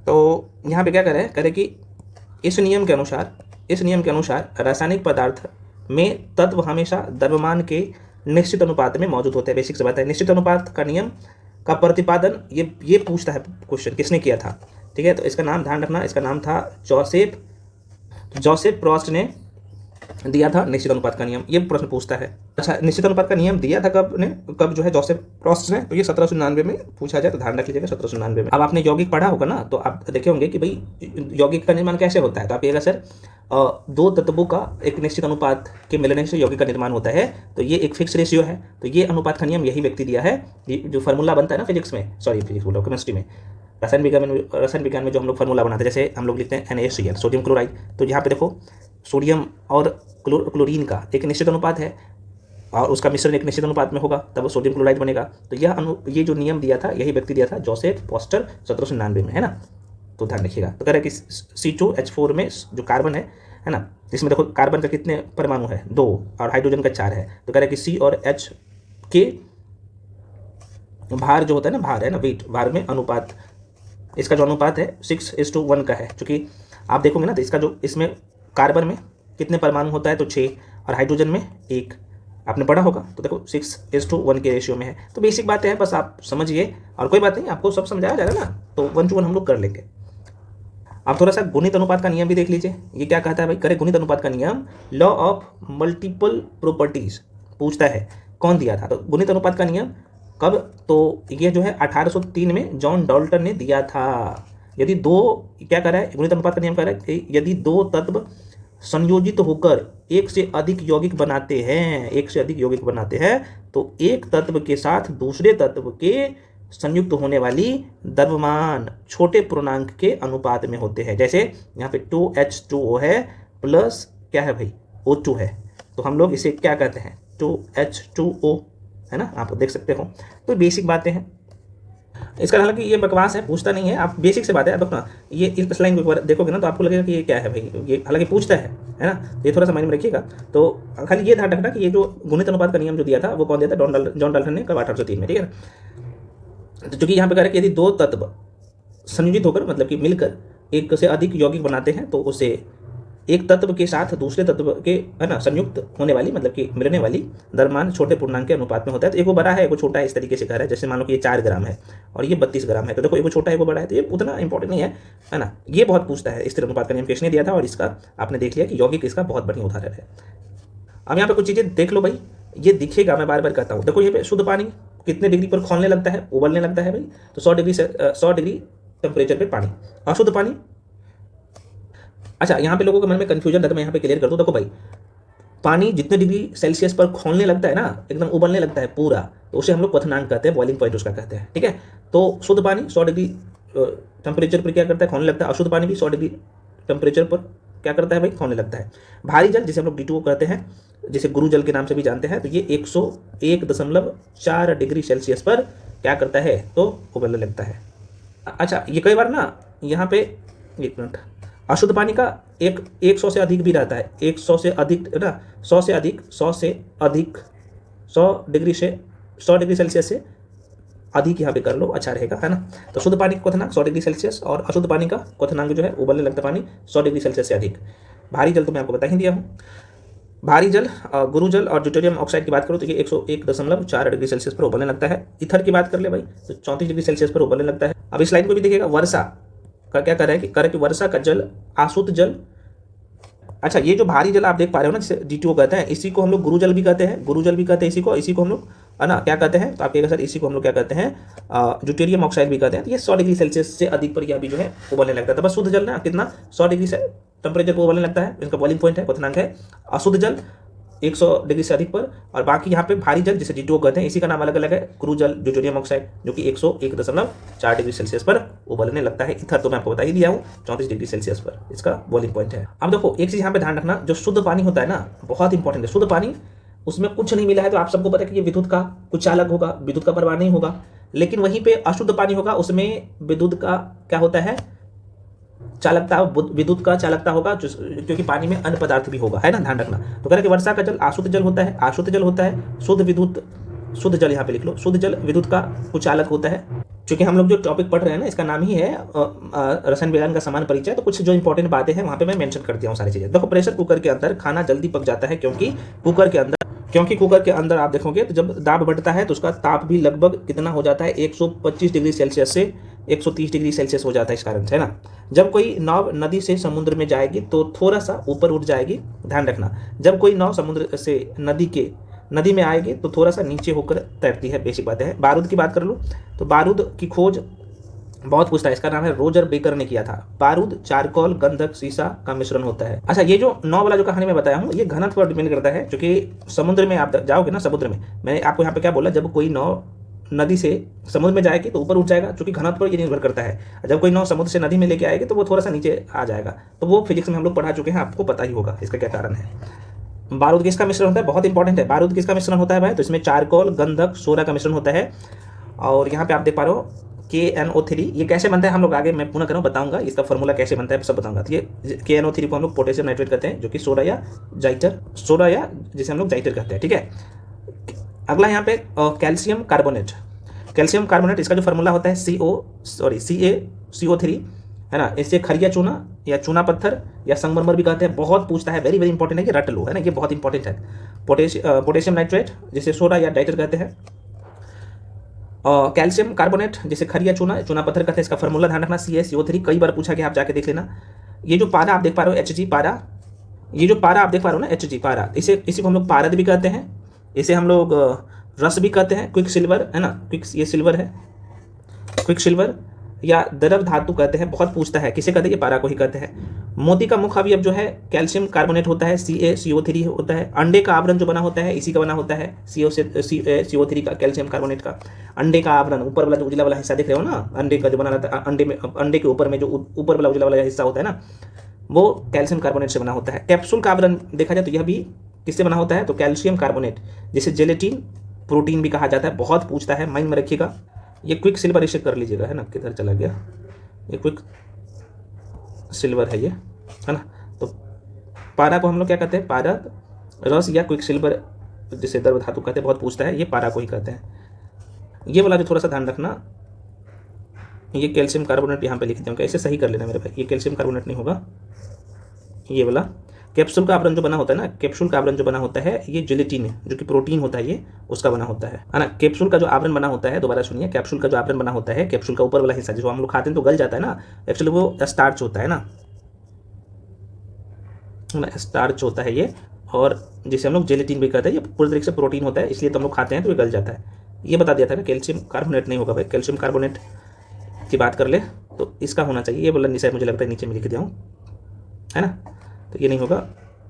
A: तो यहाँ पे क्या करें कि इस नियम के अनुसार रासायनिक पदार्थ में तत्व हमेशा द्रव्यमान के निश्चित अनुपात में मौजूद होते हैं। बेसिक से बात है, निश्चित अनुपात का नियम का प्रतिपादन ये पूछता है क्वेश्चन, किसने किया था। ठीक है, तो इसका नाम ध्यान रखना, इसका नाम था जोसेफ प्रॉस्ट ने दिया था निश्चित अनुपात का नियम। ये प्रश्न पूछता है। अच्छा, निश्चित अनुपात का नियम दिया था कब जो है जोसेफ प्रॉस्ट ने, तो ये 1799 में पूछा जाए, तो ध्यान रख लीजिएगा 1799 में। अब आपने यौगिक पढ़ा होगा ना, तो आप देखे होंगे कि भाई यौगिक का निर्माण कैसे होता है। तो आप कहिएगा सर दो तत्वों का एक निश्चित अनुपात के मिलने से यौगिक का निर्माण होता है, तो ये एक फिक्स रेशियो है। तो ये अनुपात का नियम यही व्यक्ति दिया है, जो फार्मूला बनता है ना फिजिक्स में, केमिस्ट्री में, रसायन विज्ञान में जो हम लोग फार्मूला बनाते हैं, जैसे हम लोग लिखते हैं NaCl, सोडियम क्लोराइड। तो यहाँ पे देखो, सोडियम और क्लोरीन का एक निश्चित अनुपात है और उसका मिश्रण एक निश्चित अनुपात में होगा, तब वो सोडियम क्लोराइड बनेगा। तो ये जो नियम दिया था, यही व्यक्ति दिया था, जोसेफ प्रॉस्टर, 1799 में, है ना। तो ध्यान रखिएगा। तो कह रहा है कि C2H4 में जो कार्बन है ना, इसमें देखो कार्बन का कितने परमाणु है, 2, और हाइड्रोजन का 4 है। तो कह रहा है कि C और H के भार जो होता है ना, भार है ना, वेट, भार में अनुपात, इसका जो अनुपात है 6:1 का है। क्योंकि आप देखोगे ना, तो इसका जो इसमें कार्बन में कितने परमाणु होता है, तो 6, और हाइड्रोजन में 1, आपने पढ़ा होगा। तो देखो 6:1 के रेशियो में है। तो बेसिक बातें हैं, बस आप समझिए, और कोई बात नहीं, आपको सब समझाया जाएगा ना, तो 1 to 1 हम लोग कर लेंगे। आप थोड़ा सा गुणित अनुपात का नियम भी देख लीजिए, ये क्या कहता है भाई। करे गुणित अनुपात का नियम, लॉ ऑफ मल्टीपल प्रॉपर्टीज पूछता है, कौन दिया था। तो गुणित अनुपात का नियम कब, तो ये जो है 1803 में जॉन डाल्टन ने दिया था। यदि क्या कह रहा है, गुणित अनुपात का नियम कह रहा है कि यदि दो तत्व संयोजित होकर एक से अधिक यौगिक बनाते हैं, तो एक तत्व के साथ दूसरे तत्व के संयुक्त होने वाली द्रव्यमान छोटे पूर्णांक के अनुपात में होते हैं। जैसे यहाँ पे 2H2O है प्लस क्या है भाई, O2 है, तो हम लोग इसे क्या कहते हैं, 2H2O, है ना, आप देख सकते हो। तो बेसिक बातें हैं इसका, हालांकि ये बकवास है, पूछता नहीं है, आप बेसिक से बात है। अब अपना ये इस लाइन को एक बार देखोगे ना, तो आपको लगेगा कि ये क्या है भाई, ये हालांकि पूछता है ना, ये थोड़ा सा माइंड में रखिएगा। तो खाली ये ध्यान रखना कि ये जो गुणित अनुपात का नियम जो दिया था, वो कौन दिया था, जॉन डाल्टन ने, कब, 1803 में। ठीक है, तो चूंकि यहाँ पे कह रहा है कि यदि दो तत्व संयोजित होकर, मतलब कि मिलकर एक से अधिक यौगिक बनाते हैं, तो उसे एक तत्व के साथ दूसरे तत्व के, है ना, संयुक्त होने वाली, मतलब कि मिलने वाली द्रव्यमान छोटे पूर्णांक के अनुपात में होता है। तो एक वो बड़ा है, एक वो छोटा है, इस तरीके से कह रहा है। जैसे मान लो कि ये 4 ग्राम है और ये 32 ग्राम है, तो देखो एक वो छोटा है, एक वो बड़ा है, तो ये उतना इंपॉर्टेंट नहीं है ना। ये बहुत पूछता है, स्थिर अनुपात का नियम किसने दिया था, और इसका आपने देख लिया कि यौगिक इसका बहुत बढ़िया उदाहरण है। अब यहाँ पे कुछ चीज़ें देख लो भाई, ये दिखेगा, मैं बार बार कहता हूँ। देखो ये पे शुद्ध पानी कितने डिग्री पर खौलने लगता है, उबलने लगता है भाई, तो 100 डिग्री टेम्परेचर पे पानी। अशुद्ध पानी, अच्छा यहाँ पे लोगों के मन में कंफ्यूजन रहता है, मैं यहाँ पे क्लियर कर दूँ। देखो भाई, पानी जितने डिग्री सेल्सियस पर खौलने लगता है ना, एकदम उबलने लगता है पूरा, तो उसे हम लोग क्वथनांक कहते हैं, बॉइलिंग पॉइंट उसका कहते हैं। ठीक है, तो शुद्ध पानी 100 डिग्री टेम्परेचर पर क्या करता है, खौलने लगता है। अशुद्ध पानी भी 100 डिग्री टेम्परेचर पर क्या करता है भाई, खौलने लगता है। भारी जल, जिसे हम लोग D2O कहते हैं, जिसे गुरु जल के नाम से भी जानते हैं, तो ये 101.4 डिग्री सेल्सियस पर क्या करता है, तो उबलने लगता है। अच्छा, ये कई बार ना यहाँ पे, एक मिनट, अशुद्ध पानी का 100 से अधिक भी रहता है, 100 से अधिक ना, 100 से अधिक 100 डिग्री सेल्सियस से अधिक यहाँ पे कर लो, अच्छा रहेगा, है ना। तो शुद्ध पानी का क्वथनांक 100 डिग्री सेल्सियस, और अशुद्ध पानी का क्वथनांक जो है, उबलने लगता पानी 100 डिग्री सेल्सियस से अधिक। भारी जल तो मैं आपको बता ही दिया हूँ। भारी जल, गुरु जल और ड्यूटेरियम ऑक्साइड की बात करो तो ये 101.4 डिग्री सेल्सियस पर उबलने लगता है। ईथर की बात कर ले भाई तो 34 डिग्री सेल्सियस पर उबलने लगता है। अब इस लाइन को भी देखिएगा, वर्षा का क्या कर रहा है कि वर्षा का जल आसुत जल, अच्छा ये जो भारी जल आप देख पा रहे हो ना जिसे D2O कहते हैं, इसी को हम लोग गुरु जल भी कहते हैं, गुरु जल भी कहते हैं इसी को हम लोग, है ना, क्या कहते हैं, तो आपके सर इसी को हम लोग क्या कहते हैं, ड्यूटेरियम ऑक्साइड भी कहते हैं। तो ये 100 डिग्री सेल्सियस से अधिक पर यह भी जो है उबलने लगता है। तो बस शुद्ध जल ना कितना 100 डिग्री से टेम्परेचर पर उबलने लगता है, इसका बॉइलिंग पॉइंट है, क्वथनांक है। अशुद्ध जल 100 डिग्री से अधिक पर, और बाकी यहाँ पे भारी जल जिसे D2O कहते हैं, इसी का नाम अलग अलग है, गुरु जल, ड्यूटेरियम ऑक्साइड, जो कि 101.4 डिग्री सेल्सियस पर उबलने लगता है। ईथर तो मैं आपको बता ही दिया हूँ 34 डिग्री सेल्सियस पर इसका बॉइलिंग पॉइंट है। अब देखो एक चीज यहाँ पे ध्यान रखना, जो शुद्ध पानी होता है ना बहुत इंपॉर्टेंट है। शुद्ध पानी उसमें कुछ नहीं मिला है, तो आप सबको पता है कि ये विद्युत का कुछ चालक होगा, विद्युत का प्रवाह नहीं होगा। लेकिन वहीं पे अशुद्ध पानी होगा, उसमें विद्युत का क्या होता है, चालकता, विद्युत का चालकता होगा, क्योंकि पानी में अन्य पदार्थ भी होगा, है ना, ध्यान रखना। तो कह रहे कि वर्षा का जल आशुद्ध जल होता है, आशुद्ध जल होता है, शुद्ध विद्युत, शुद्ध जल यहाँ पे लिख लो, शुद्ध जल विद्युत का कुचालक होता है। क्योंकि हम लोग जो टॉपिक पढ़ रहे हैं ना इसका नाम ही है रसायन विज्ञान का समान परिचय, तो कुछ जो इंपॉर्टेंट बातें हैं वहाँ पे मैं मेंशन कर दिया हूँ सारी चीजें। देखो प्रेशर कुकर के अंदर खाना जल्दी पक जाता है, क्योंकि कुकर के अंदर आप देखोगे तो जब दाब बढ़ता है तो उसका ताप भी लगभग कितना हो जाता है, 125 डिग्री सेल्सियस से 130 डिग्री सेल्सियस हो जाता है इस कारण से, है ना। जब कोई नाव नदी से समुद्र में जाएगी तो थोड़ा सा ऊपर उठ जाएगी, ध्यान रखना। जब कोई नाव समुद्र से नदी में आएगी तो थोड़ा सा नीचे होकर तैरती है, बेसिक बातें हैं। बारूद की बात कर लो तो बारूद की खोज बहुत पूछता है, इसका नाम है रोजर बेकर ने किया था। बारूद चारकोल गंधक सीसा का मिश्रण होता है। अच्छा ये जो 9 वाला जो कहानी मैं बताया हूँ ये घनत्व पर डिपेंड करता है, क्योंकि समुद्र में आप जाओगे ना, समुद्र में मैंने आपको यहाँ पे क्या बोला, जब कोई नाव नदी से समुद्र में जाएगी तो ऊपर उठ जाएगा, क्योंकि घनत्व पर ये निर्भर करता है। जब कोई नाव समुद्र से नदी में लेके आएगी तो वो थोड़ा सा नीचे आ जाएगा, तो वो फिजिक्स में हम लोग पढ़ा चुके हैं, आपको पता ही होगा इसका क्या कारण है। बारूद किसका मिश्रण होता है, बहुत इंपॉर्टेंट है, बारूद किसका मिश्रण होता है भाई, तो इसमें चारकोल गंधक सोडा का मिश्रण होता है। और यहाँ पे आप देख पा रहे हो KNO3, ये कैसे बनता है हम लोग आगे मैं पुनः करूँ बताऊंगा, इसका फॉर्मूला कैसे बनता है सब बताऊंगा। तो ये KNO3 को हम लोग पोटेशियम नाइट्रेट कहते हैं, जो कि सोडा या जिसे हम लोग जाइटर कहते हैं, ठीक है। अगला यहाँ पे कैल्शियम कार्बोनेट, इसका जो फॉर्मूला होता है CaCO3, है ना। इससे खरिया चूना या चूना पत्थर या संगमरमर भी कहते हैं, बहुत पूछता है, वेरी वेरी इंपॉर्टेंट है कि रट लो, है ना, ये बहुत इंपॉर्टेंट है। पोटेशियम नाइट्रेट जिसे सोडा या डाइटर कहते हैं, कैल्शियम कार्बोनेट जिसे खरिया चूना पत्थर कहते हैं, इसका फॉर्मूला ध्यान रखना CaCO3, कई बार पूछा कि आप जाके देख लेना। ये जो पारा आप देख पा रहे हो Hg पारा, ये जो पारा आप देख पा रहे हो ना Hg पारा, इसी को हम लोग पारद भी कहते हैं, इसे हम लोग रस भी कहते हैं, क्विक सिल्वर, है ना, ये सिल्वर है, क्विक सिल्वर या द्रव धातु कहते हैं, बहुत पूछता है, किसे कहते हैं, ये पारा को ही कहते हैं। मोती का मुख्य अवयव जो है कैल्शियम कार्बोनेट होता है, CaCO3 होता है। अंडे का आवरण जो बना होता है इसी का बना होता है CaCO3 का, कैल्शियम कार्बोनेट का। अंडे का आवरण, ऊपर वाला जो उजला वाला हिस्सा देख रहे हो ना, अंडे का जो बना रहता है, अंडे के ऊपर में जो ऊपर वाला उजला वाला हिस्सा होता है ना, वो कैल्शियम कार्बोनेट से बना होता है। कैप्सूल का आवरण देखा जाए तो यह भी किससे बना होता है, तो कैल्शियम कार्बोनेट, जिसे जेलेटिन प्रोटीन भी कहा जाता है, बहुत पूछता है, माइंड में रखिएगा। ये क्विक सिल्वर इसे कर लीजिएगा, है ना, किधर चला गया, ये क्विक सिल्वर है ये, है ना। तो पारा को हम लोग क्या कहते हैं, पारद, रस या क्विक सिल्वर जिसे द्रव धातु कहते हैं, बहुत पूछता है, ये पारा को ही कहते हैं। ये वाला जो थोड़ा सा ध्यान रखना, ये कैल्शियम कार्बोनेट यहाँ पे लिख दूँगा, इसे सही कर लेना मेरे भाई, ये कैल्शियम कार्बोनेट नहीं होगा, ये वाला कैप्सूल का आवरण जो बना होता है ना, कैप्सूल का आवरण जो बना होता है ये जिलेटिन है, जो कि प्रोटीन होता है, ये उसका बना होता है ना। कैप्सूल का जो आवरण बना होता है, दोबारा सुनिए, कैप्सूल का जो आवरण बना होता है, कैप्सूल का ऊपर वाला हिस्सा जो हम लोग खाते हैं तो गल जाता है ना, एक्चुअली वो स्टार्च होता है ना, स्टार्च होता है ये, और जिसे हम लोग जेलेटिन भी कहते हैं, ये पूरी तरीके से प्रोटीन होता है, इसलिए तो हम लोग खाते हैं तो ये गल जाता है। ये बता दिया था ना, कैल्शियम कार्बोनेट नहीं होगा भाई, कैल्शियम कार्बोनेट की बात कर ले तो इसका होना चाहिए, ये बोला निशान मुझे लगता है नीचे में लिख दिया हूँ, है ना, तो ये नहीं होगा।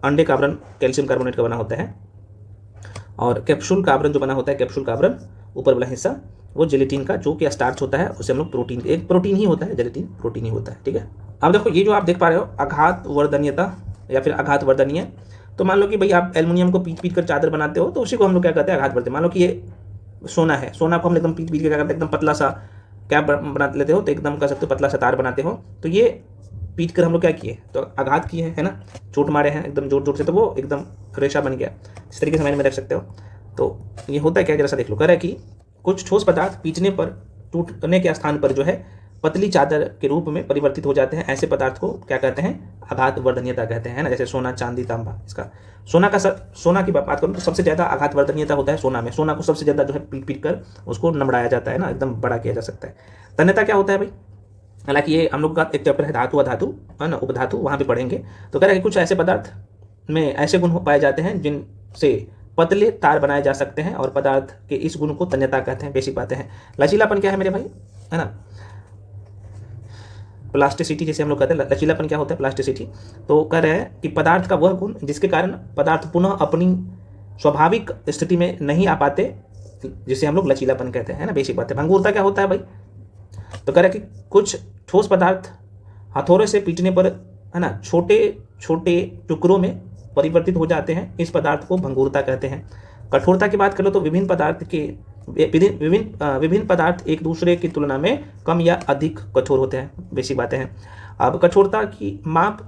A: अंडे का आवरण कैल्शियम कार्बोनेट का बना होता है, और कैप्सूल का आवरण जो बना होता है, कैप्सूल का आवरण ऊपर वाला हिस्सा वो जेलेटिन का, जो कि स्टार्च होता है, उसे हम लोग प्रोटीन, एक प्रोटीन ही होता है, जेलेटिन प्रोटीन ही होता है, ठीक है। अब देखो ये जो आप देख पा रहे हो आघात वर्धनीयता या फिर आघात वर्धनीय, तो मान लो कि भाई आप एल्युमिनियम को पीट कर चादर बनाते हो, तो उसी को हम लोग क्या कहते हैं, आघात वर्धनीय। मान लो कि ये सोना है, सोना को हम एकदम पीट के क्या करते हैं, एकदम पतला सा क्या बना लेते हो, तो एकदम कह सकते हो पतला सा तार बनाते हो, तो ये पीट कर हम लोग क्या किए, तो आघात किए है ना, चोट मारे हैं एकदम जोर जोर से, तो वो एकदम रेशा बन गया, इस तरीके से माइंड में रख सकते हो। तो ये होता है क्या, जरा सा देख लो, कह रहा है कि कुछ ठोस पदार्थ पीटने पर टूटने के स्थान पर जो है पतली चादर के रूप में परिवर्तित हो जाते हैं। ऐसे पदार्थ को क्या कहते हैं? आघात वर्धनीयता कहते हैं ना। जैसे सोना, चांदी, तांबा। इसका सोना की बात करूँ तो सबसे ज़्यादा आघात वर्धनीयता होता है सोना में। सोना को सबसे ज़्यादा जो है पीट पीट कर उसको नमड़ाया जाता है ना, एकदम बड़ा किया जा सकता है। तन्यता क्या होता है भाई? हालांकि ये हम लोग का एक चैप्टर है धातु अधातु, है ना, उपधातु, वहाँ पे पढ़ेंगे। तो कह रहा है कि कुछ ऐसे पदार्थ में ऐसे गुण पाए जाते हैं जिनसे पतले तार बनाए जा सकते हैं, और पदार्थ के इस गुण को तन्यता कहते हैं। बेसिक बातें हैं। लचीलापन क्या है मेरे भाई? है ना, प्लास्टिसिटी जिसे हम लोग कहते हैं। लचीलापन क्या होता है? प्लास्टिसिटी। तो कह रहे हैं कि पदार्थ का वह गुण जिसके कारण पदार्थ पुनः अपनी स्वाभाविक स्थिति में नहीं आ पाते, जिसे हम लोग लचीलापन कहते हैं ना। बेसिक बात है। भंगुरता क्या होता है भाई? तो कह रहे हैं कि कुछ ठोस पदार्थ हथौड़े से पीटने पर, है ना, छोटे छोटे टुकड़ों में परिवर्तित हो जाते हैं। इस पदार्थ को भंगुरता कहते हैं। कठोरता की बात करो तो विभिन्न पदार्थ एक दूसरे की तुलना में कम या अधिक कठोर होते हैं। बेसिक बातें हैं। अब कठोरता की माप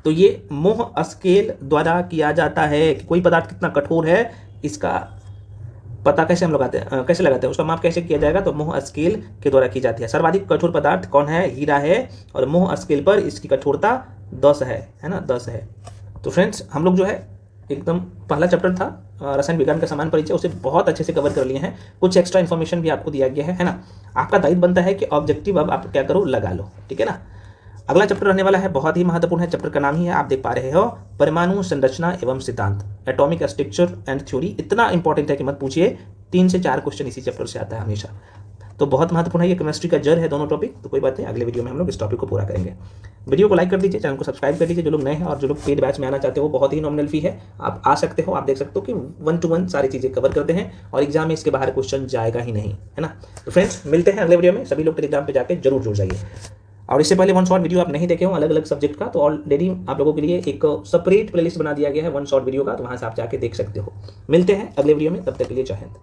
A: तो ये मोह स्केल द्वारा किया जाता है कि कोई पदार्थ कितना कठोर है, इसका पता कैसे हम लगाते हैं, कैसे लगाते हैं, उसका माप कैसे किया जाएगा? तो मोह स्केल के द्वारा की जाती है। सर्वाधिक कठोर पदार्थ कौन है? हीरा है, और मोह स्केल पर इसकी कठोरता 10 है ना, 10 है। तो फ्रेंड्स, हम लोग जो है एकदम पहला चैप्टर था रसायन विज्ञान का समान परिचय, उसे बहुत अच्छे से कवर कर लिए हैं। कुछ एक्स्ट्रा इन्फॉर्मेशन भी आपको दिया गया है ना। आपका दायित्व बनता है कि ऑब्जेक्टिव अब आप क्या करो, लगा लो, ठीक है ना। अगला चैप्टर रहने वाला है, बहुत ही महत्वपूर्ण है। चैप्टर का नाम ही है, आप देख पा रहे हो, परमाणु संरचना एवं सिद्धांत, एटॉमिक स्ट्रक्चर एंड थ्योरी। इतना इंपॉर्टेंट है कि मत पूछिए, 3 से 4 क्वेश्चन इसी चैप्टर से आता है हमेशा। तो बहुत महत्वपूर्ण है, ये केमिस्ट्री का जड़ है दोनों टॉपिक। तो कोई बात नहीं, अगले वीडियो में हम लोग इस टॉपिक को पूरा करेंगे। वीडियो को लाइक कर दीजिए, चैनल को सब्सक्राइब कर दीजिए। जो लोग नए हैं और जो लोग पेड बैच में आना चाहते हो, बहुत ही नॉमिनल फी है, आप आ सकते हो। आप देख सकते हो कि 1 to 1 सारी चीज़ें कवर करते हैं, और एग्जाम में इसके बाहर क्वेश्चन जाएगा ही नहीं, है ना। तो फ्रेंड्स, मिलते हैं अगले वीडियो में। सभी लोग टेलीग्राम पे जाकर जरूर जुड़ जाइए। और इससे पहले 1 शॉर्ट वीडियो आप नहीं देखे हो अलग अलग सब्जेक्ट का, तो ऑलरेडी आप लोगों के लिए एक सेपरेट प्लेलिस्ट बना दिया गया है 1 शॉर्ट वीडियो का, तो वहाँ से आप जाके देख सकते हो। मिलते हैं अगले वीडियो में, तब तक के लिए जय हिंद।